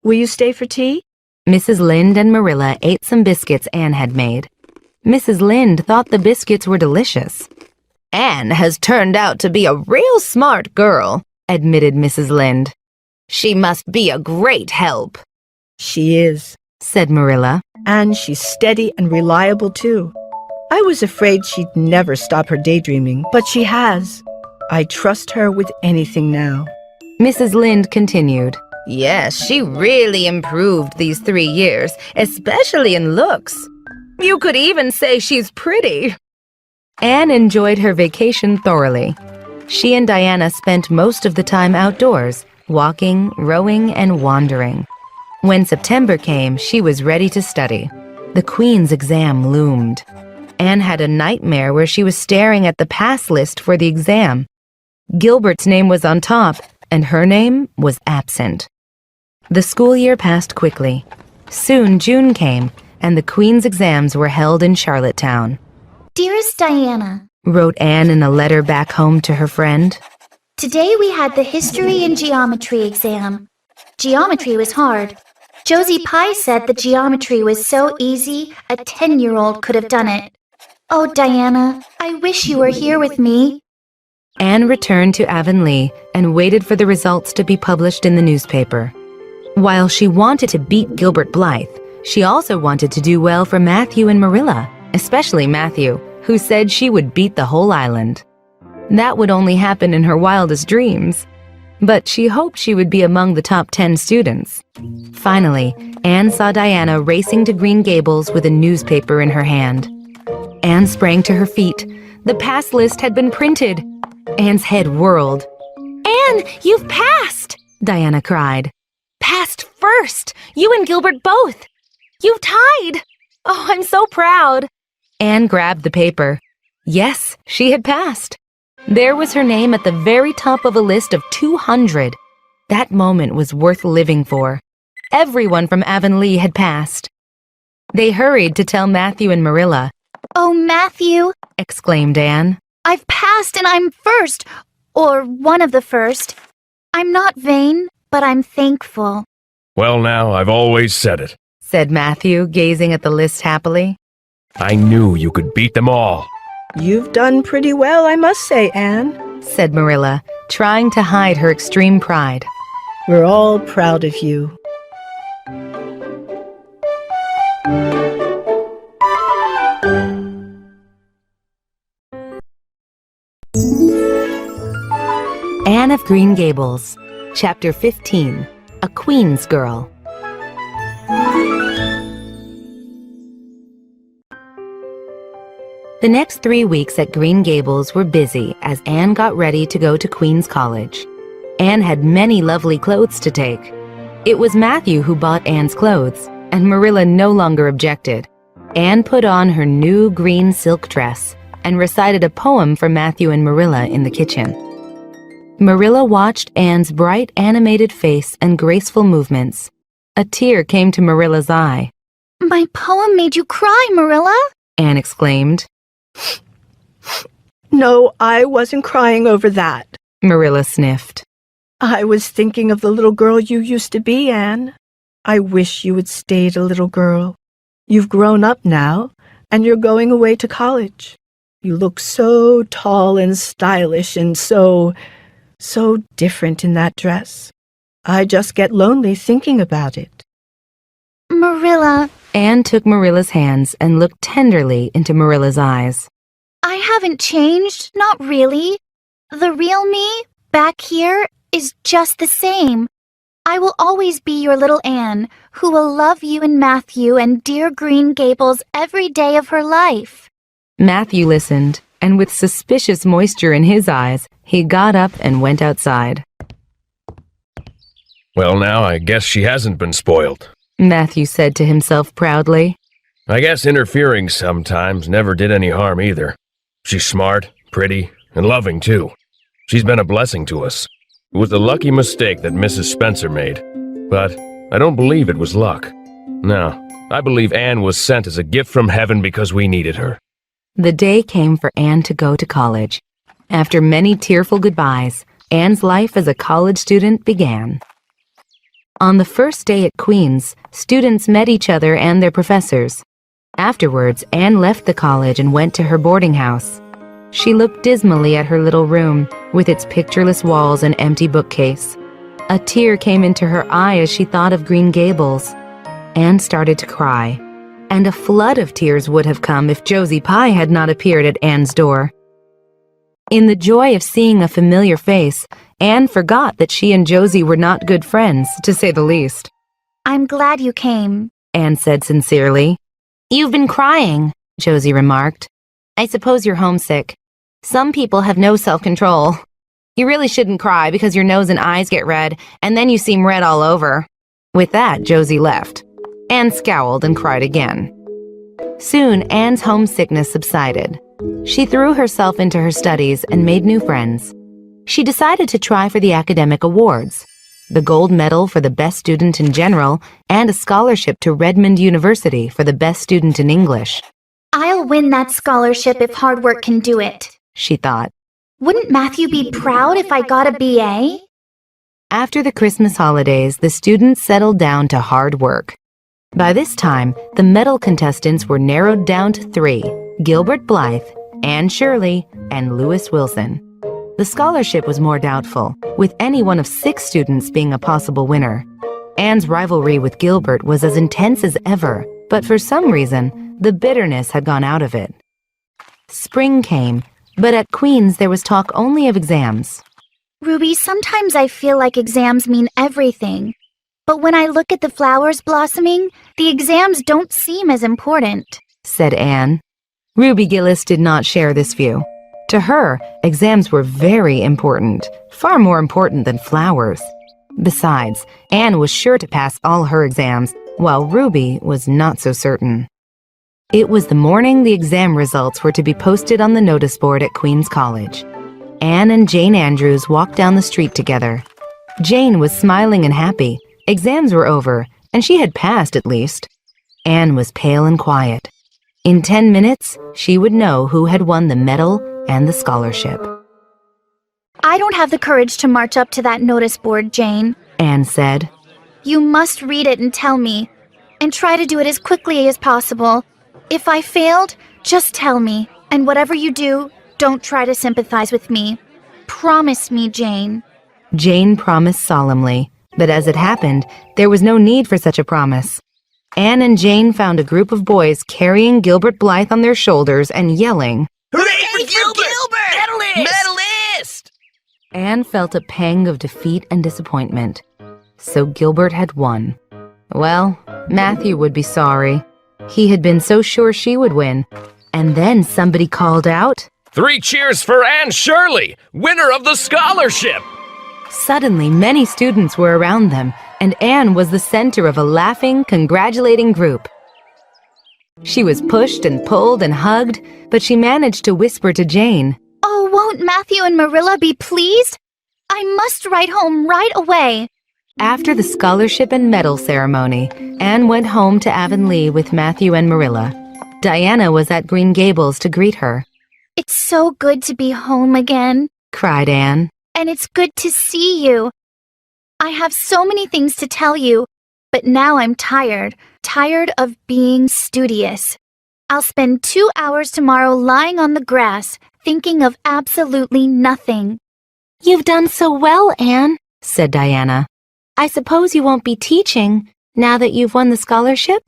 Will you stay for tea? Mrs. Lynde and Marilla ate some biscuits Anne had made. Mrs. Lynde thought the biscuits were delicious. Anne has turned out to be a real smart girl, admitted Mrs. Lynde. She must be a great help. She is, said Marilla. and she's steady and reliable too. I was afraid she'd never stop her daydreaming, but she has. I trust her with anything now. Mrs. Lynde continued. Yes, she really improved these 3 years, especially in looks. You could even say she's pretty. Anne enjoyed her vacation thoroughly. She and Diana spent most of the time outdoors, walking, rowing, and wandering. When September came, she was ready to study. The Queen's exam loomed. Anne had a nightmare where she was staring at the pass list for the exam. Gilbert's name was on top, and her name was absent. The school year passed quickly. Soon June came, and the Queen's exams were held in Charlottetown. Dearest Diana, Wrote Anne in a letter back home to her friend. today we had the history and geometry exam. Geometry was hard. Josie Pye said the geometry was so easy, a 10-year-old could have done it. Oh, Diana, I wish you were here with me. Anne returned to Avonlea and waited for the results to be published in the newspaper. While she wanted to beat Gilbert Blythe, she also wanted to do well for Matthew and Marilla, especially Matthew, who said she would beat the whole island. That would only happen in her wildest dreams. But she hoped she would be among the top 10 students. Finally, Anne saw Diana racing to Green Gables with a newspaper in her hand. Anne sprang to her feet. The pass list had been printed. Anne's head whirled. Anne, you've passed! Diana cried. Passed first! You and Gilbert both! You've tied! Oh, I'm so proud! Anne grabbed the paper. Yes, she had passed. There was her name at the very top of a list of 200. That moment was worth living for. Everyone from Avonlea had passed. They hurried to tell Matthew and Marilla. Oh, Matthew, Exclaimed Anne. I've passed and I'm first, or one of the first. I'm not vain, but I'm thankful. Well, now, I've always said it. Said Matthew, gazing at the list happily. I knew you could beat them all. You've done pretty well, I must say, Anne. Said Marilla, trying to hide her extreme pride. We're all proud of you. Anne of Green Gables, Chapter 15, A Queen's Girl. The next 3 weeks at Green Gables were busy as Anne got ready to go to Queen's College. Anne had many lovely clothes to take. It was Matthew who bought Anne's clothes, and Marilla no longer objected. Anne put on her new green silk dress and recited a poem for Matthew and Marilla in the kitchen. Marilla watched Anne's bright, animated face and graceful movements. A tear came to Marilla's eye. My poem made you cry, Marilla? Anne exclaimed. No, I wasn't crying over that. Marilla sniffed. I was thinking of the little girl you used to be, Anne. I wish you had stayed a little girl. You've grown up now, and you're going away to college. You look so tall and stylish and so different in that dress. I just get lonely thinking about it. Marilla, Anne took Marilla's hands and looked tenderly into Marilla's eyes. I haven't changed, not really. The real me, back here, is just the same. I will always be your little Anne, who will love you and Matthew and dear Green Gables every day of her life. Matthew listened, and with suspicious moisture in his eyes, he got up and went outside. Well, now, I guess she hasn't been spoiled. Matthew said to himself proudly. I guess interfering sometimes never did any harm either. She's smart, pretty, and loving, too. She's been a blessing to us. It was a lucky mistake that Mrs. Spencer made. But I don't believe it was luck. No, I believe Anne was sent as a gift from heaven because we needed her. The day came for Anne to go to college. After many tearful goodbyes, Anne's life as a college student began. On the first day at Queen's, students met each other and their professors. Afterwards, Anne left the college and went to her boarding house. She looked dismally at her little room, with its pictureless walls and empty bookcase. A tear came into her eye as she thought of Green Gables. Anne started to cry, and a flood of tears would have come if Josie Pye had not appeared at Anne's door. In the joy of seeing a familiar face, Anne forgot that she and Josie were not good friends, to say the least. I'm glad you came, Anne said sincerely. You've been crying, Josie remarked. I suppose you're homesick. Some people have no self-control. You really shouldn't cry because your nose and eyes get red, and then you seem red all over. With that, Josie left. Anne scowled and cried again. Soon, Anne's homesickness subsided. She threw herself into her studies and made new friends. She decided to try for the academic awards, the gold medal for the best student in general, and a scholarship to Redmond University for the best student in English. I'll win that scholarship if hard work can do it, she thought. Wouldn't Matthew be proud if I got a BA? After the Christmas holidays, the students settled down to hard work. By this time, the medal contestants were narrowed down to 3, Gilbert Blythe, Anne Shirley, and Lewis Wilson. The scholarship was more doubtful, with any one of 6 students being a possible winner. Anne's rivalry with Gilbert was as intense as ever, but for some reason, the bitterness had gone out of it. Spring came, but at Queen's there was talk only of exams. Ruby, sometimes I feel like exams mean everything. But when I look at the flowers blossoming, the exams don't seem as important, said Anne. Ruby Gillis did not share this view. To her, exams were very important, far more important than flowers. Besides, Anne was sure to pass all her exams, while Ruby was not so certain. It was the morning the exam results were to be posted on the notice board at Queen's College. Anne and Jane Andrews walked down the street together. Jane was smiling and happy. Exams were over, and she had passed at least. Anne was pale and quiet. In 10 minutes, she would know who had won the medal and the scholarship. I don't have the courage to march up to that notice board, Jane. Anne said. You must read it and tell me, and try to do it as quickly as possible. If I failed, just tell me, and whatever you do, don't try to sympathize with me. Promise me, Jane. Jane promised solemnly, but as it happened, there was no need for such a promise. Anne and Jane found a group of boys carrying Gilbert Blythe on their shoulders and yelling, Hooray for Gilbert! Medalist! Anne felt a pang of defeat and disappointment. So Gilbert had won. Well, Matthew would be sorry. He had been so sure she would win. And then somebody called out, 3 cheers for Anne Shirley, winner of the scholarship! Suddenly, many students were around them, and Anne was the center of a laughing, congratulating group. She was pushed and pulled and hugged, but she managed to whisper to Jane, Oh, won't Matthew and Marilla be pleased? I must write home right away. After the scholarship and medal ceremony, Anne went home to Avonlea with Matthew and Marilla. Diana was at Green Gables to greet her. It's so good to be home again, Cried Anne. and it's good to see you. I have so many things to tell you, but now I'm tired of being studious. I'll spend 2 hours tomorrow lying on the grass, thinking of absolutely nothing. You've done so well, Anne, said Diana. I suppose you won't be teaching now that you've won the scholarship?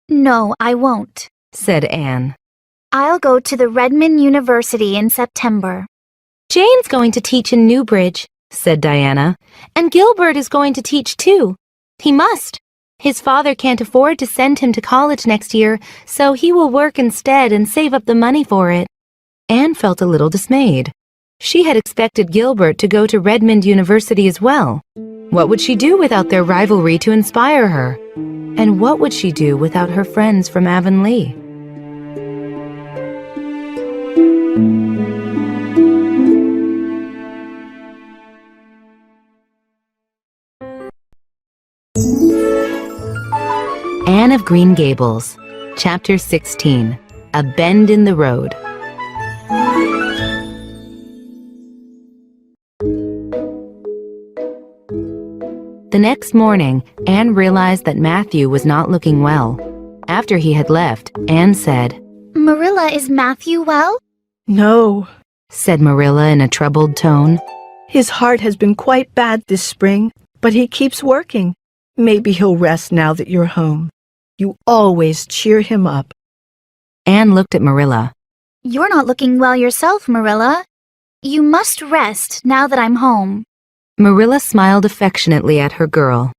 No, I won't. Said Anne. I'll go to the Redmond University in September. Jane's going to teach in Newbridge, said Diana, and Gilbert is going to teach too. He must. His father can't afford to send him to college next year, so he will work instead and save up the money for it. Anne felt a little dismayed. She had expected Gilbert to go to Redmond University as well. What would she do without their rivalry to inspire her? And what would she do without her friends from Avonlea? Anne of Green Gables, Chapter 16, A Bend in the Road. The next morning, Anne realized that Matthew was not looking well. After he had left, Anne said, Marilla, is Matthew well? No, said Marilla in a troubled tone. his heart has been quite bad this spring, but he keeps working. Maybe he'll rest now that you're home. You always cheer him up. Anne looked at Marilla. You're not looking well yourself, Marilla. You must rest now that I'm home. Marilla smiled affectionately at her girl.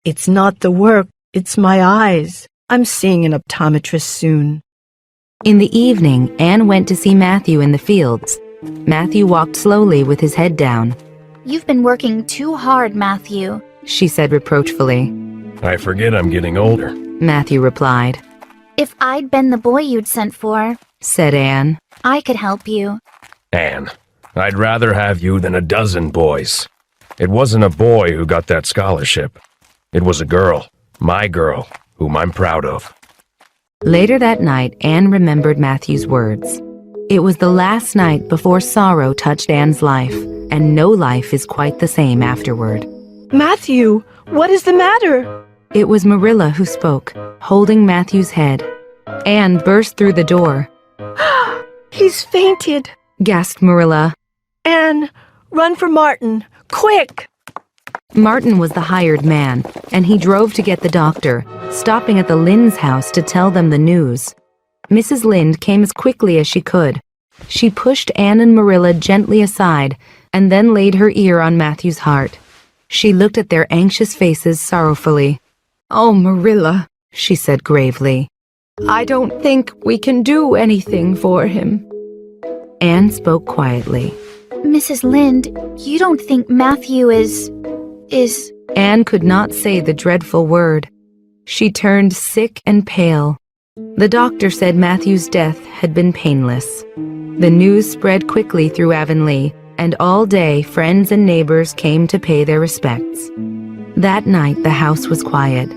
It's not the work, it's my eyes. I'm seeing an optometrist soon. In the evening, Anne went to see Matthew in the fields. Matthew walked slowly with his head down. You've been working too hard, Matthew. She said reproachfully. I forget I'm getting older. Matthew replied. If I'd been the boy you'd sent for, Said Anne. I could help you. Anne, I'd rather have you than a dozen boys. It wasn't a boy who got that scholarship. It was a girl, my girl, whom I'm proud of. Later that night, Anne remembered Matthew's words. It was the last night before sorrow touched Anne's life, and no life is quite the same afterward. Matthew, what is the matter? It was Marilla who spoke, holding Matthew's head. Anne burst through the door. He's fainted. Gasped Marilla. Anne, run for Martin, quick! Martin was the hired man, and he drove to get the doctor, stopping at the Lynde's house to tell them the news. Mrs. Lynde came as quickly as she could. She pushed Anne and Marilla gently aside, and then laid her ear on Matthew's heart. She looked at their anxious faces sorrowfully. "Oh, Marilla," she said gravely, "I don't think we can do anything for him." Anne spoke quietly. Mrs. Lynde, you don't think Matthew is... Anne could not say the dreadful word. She turned sick and pale. The doctor said Matthew's death had been painless. The news spread quickly through Avonlea, and all day friends and neighbors came to pay their respects. That night the house was quiet.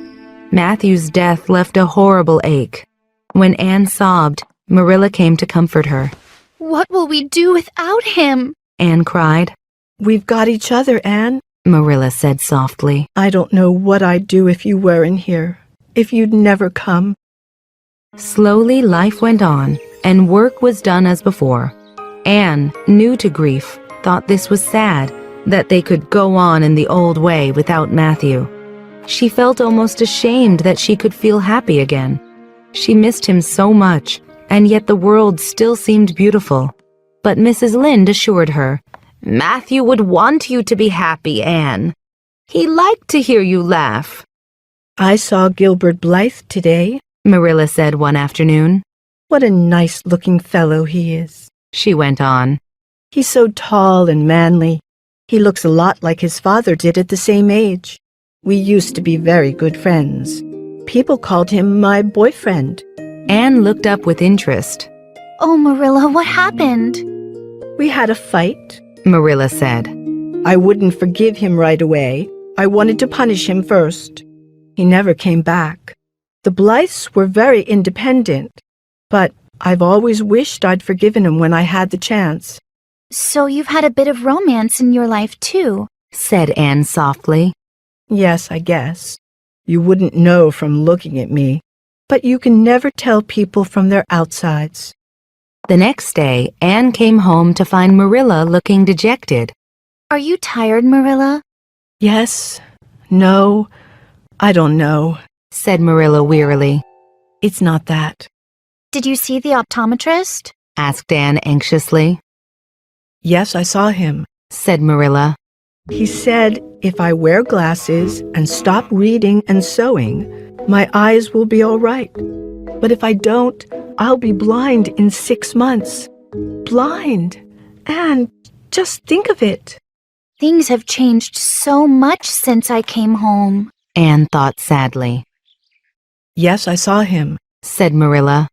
Matthew's death left a horrible ache. When Anne sobbed, Marilla came to comfort her. What will we do without him? Anne cried. We've got each other, Anne. Marilla said softly. I don't know what I'd do if you weren't here, if you'd never come. Slowly life went on, and work was done as before. Anne, new to grief, thought this was sad, that they could go on in the old way without Matthew. She felt almost ashamed that she could feel happy again. She missed him so much, and yet the world still seemed beautiful. But Mrs. Lynde assured her, Matthew would want you to be happy, Anne. He liked to hear you laugh. I saw Gilbert Blythe today, Marilla said one afternoon. What a nice-looking fellow he is, She went on. He's so tall and manly. He looks a lot like his father did at the same age. We used to be very good friends. People called him my boyfriend. Anne looked up with interest. Oh, Marilla, what happened? We had a fight. Marilla said. I wouldn't forgive him right away. I wanted to punish him first. He never came back. The Blythes were very independent, but I've always wished I'd forgiven him when I had the chance. So you've had a bit of romance in your life, too. Said Anne softly. Yes, I guess. You wouldn't know from looking at me, but you can never tell people from their outsides. The next day, Anne came home to find Marilla looking dejected. Are you tired, Marilla? Yes, no, I don't know, Said Marilla wearily. It's not that. Did you see the optometrist? Asked Anne anxiously. Yes, I saw him. Said Marilla. He said if I wear glasses and stop reading and sewing, my eyes will be all right. But if I don't, I'll be blind in 6 months. Blind! And just think of it. Things have changed so much since I came home. Anne thought sadly. Yes, I saw him. Said Marilla.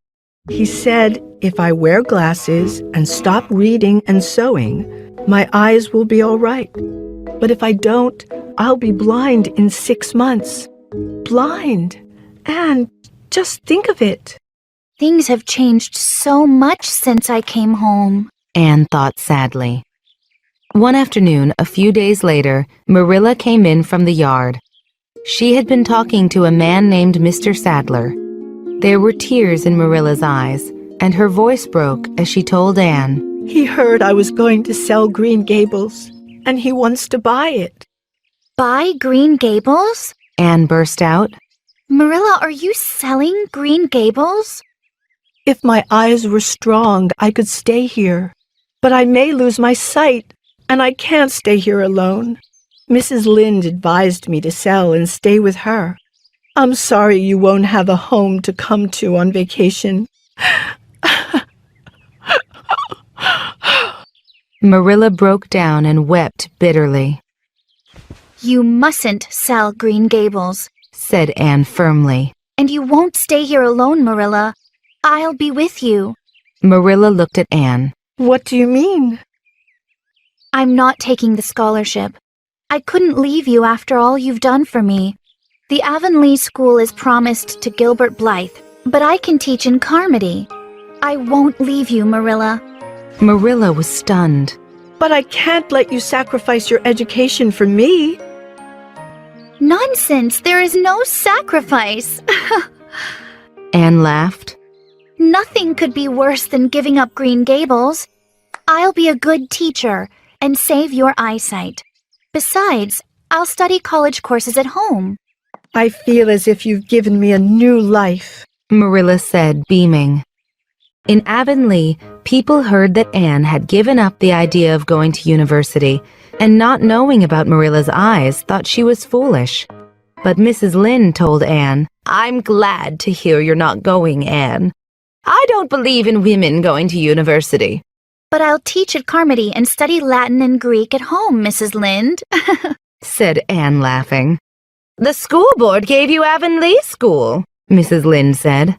He said if I wear glasses and stop reading and sewing, my eyes will be all right. But if I don't, I'll be blind in 6 months. Blind! And just think of it. Things have changed so much since I came home. Anne thought sadly. One afternoon, a few days later, Marilla came in from the yard. She had been talking to a man named Mr. Sadler. There were tears in Marilla's eyes, and her voice broke as she told Anne. He heard I was going to sell Green Gables, and he wants to buy it. Buy Green Gables? Anne burst out. Marilla, are you selling Green Gables? If my eyes were strong, I could stay here. But I may lose my sight, and I can't stay here alone. Mrs. Lynde advised me to sell and stay with her. I'm sorry you won't have a home to come to on vacation. Marilla broke down and wept bitterly. You mustn't sell Green Gables, Said Anne firmly. and you won't stay here alone, Marilla. I'll be with you. Marilla looked at Anne. What do you mean? I'm not taking the scholarship. I couldn't leave you after all you've done for me. The Avonlea School is promised to Gilbert Blythe, but I can teach in Carmody. I won't leave you, Marilla. Marilla was stunned. But I can't let you sacrifice your education for me. Nonsense! There is no sacrifice! Anne laughed. Nothing could be worse than giving up Green Gables. I'll be a good teacher and save your eyesight. Besides, I'll study college courses at home. I feel as if you've given me a new life. Marilla said, beaming. In Avonlea, people heard that Anne had given up the idea of going to university, and not knowing about Marilla's eyes thought she was foolish. But Mrs. Lynde told Anne, I'm glad to hear you're not going, Anne. I don't believe in women going to university. But I'll teach at Carmody and study Latin and Greek at home, Mrs. Lynde. Said Anne, laughing. The school board gave you Avonlea School, Mrs. Lynde said.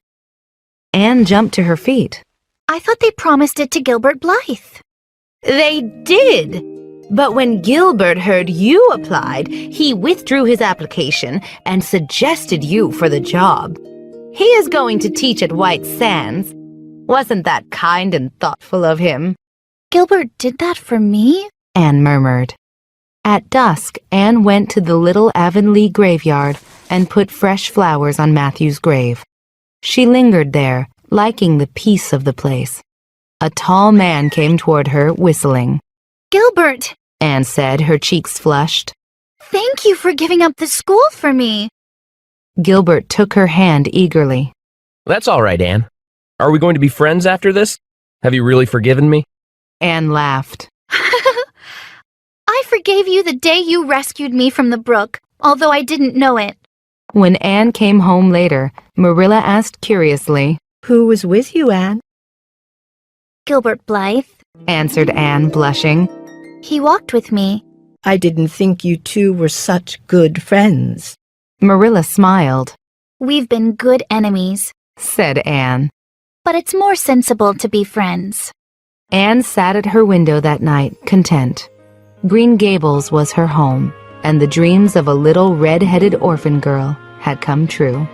Anne jumped to her feet. I thought they promised it to Gilbert Blythe. They did. But when Gilbert heard you applied, he withdrew his application and suggested you for the job. He is going to teach at White Sands. Wasn't that kind and thoughtful of him? Gilbert did that for me? Anne murmured. At dusk, Anne went to the little Avonlea graveyard and put fresh flowers on Matthew's grave. She lingered there, liking the peace of the place. A tall man came toward her, whistling. Gilbert! Anne said, her cheeks flushed. Thank you for giving up the school for me. Gilbert took her hand eagerly. That's all right, Anne. Are we going to be friends after this? Have you really forgiven me? Anne laughed. I forgave you the day you rescued me from the brook, although I didn't know it. When Anne came home later, Marilla asked curiously, Who was with you, Anne? Gilbert Blythe. answered Anne, blushing. He walked with me. I didn't think you two were such good friends. Marilla smiled, We've been good enemies, said Anne. but it's more sensible to be friends. Anne sat at her window that night, content. Green Gables was her home, and the dreams of a little red-headed orphan girl had come true.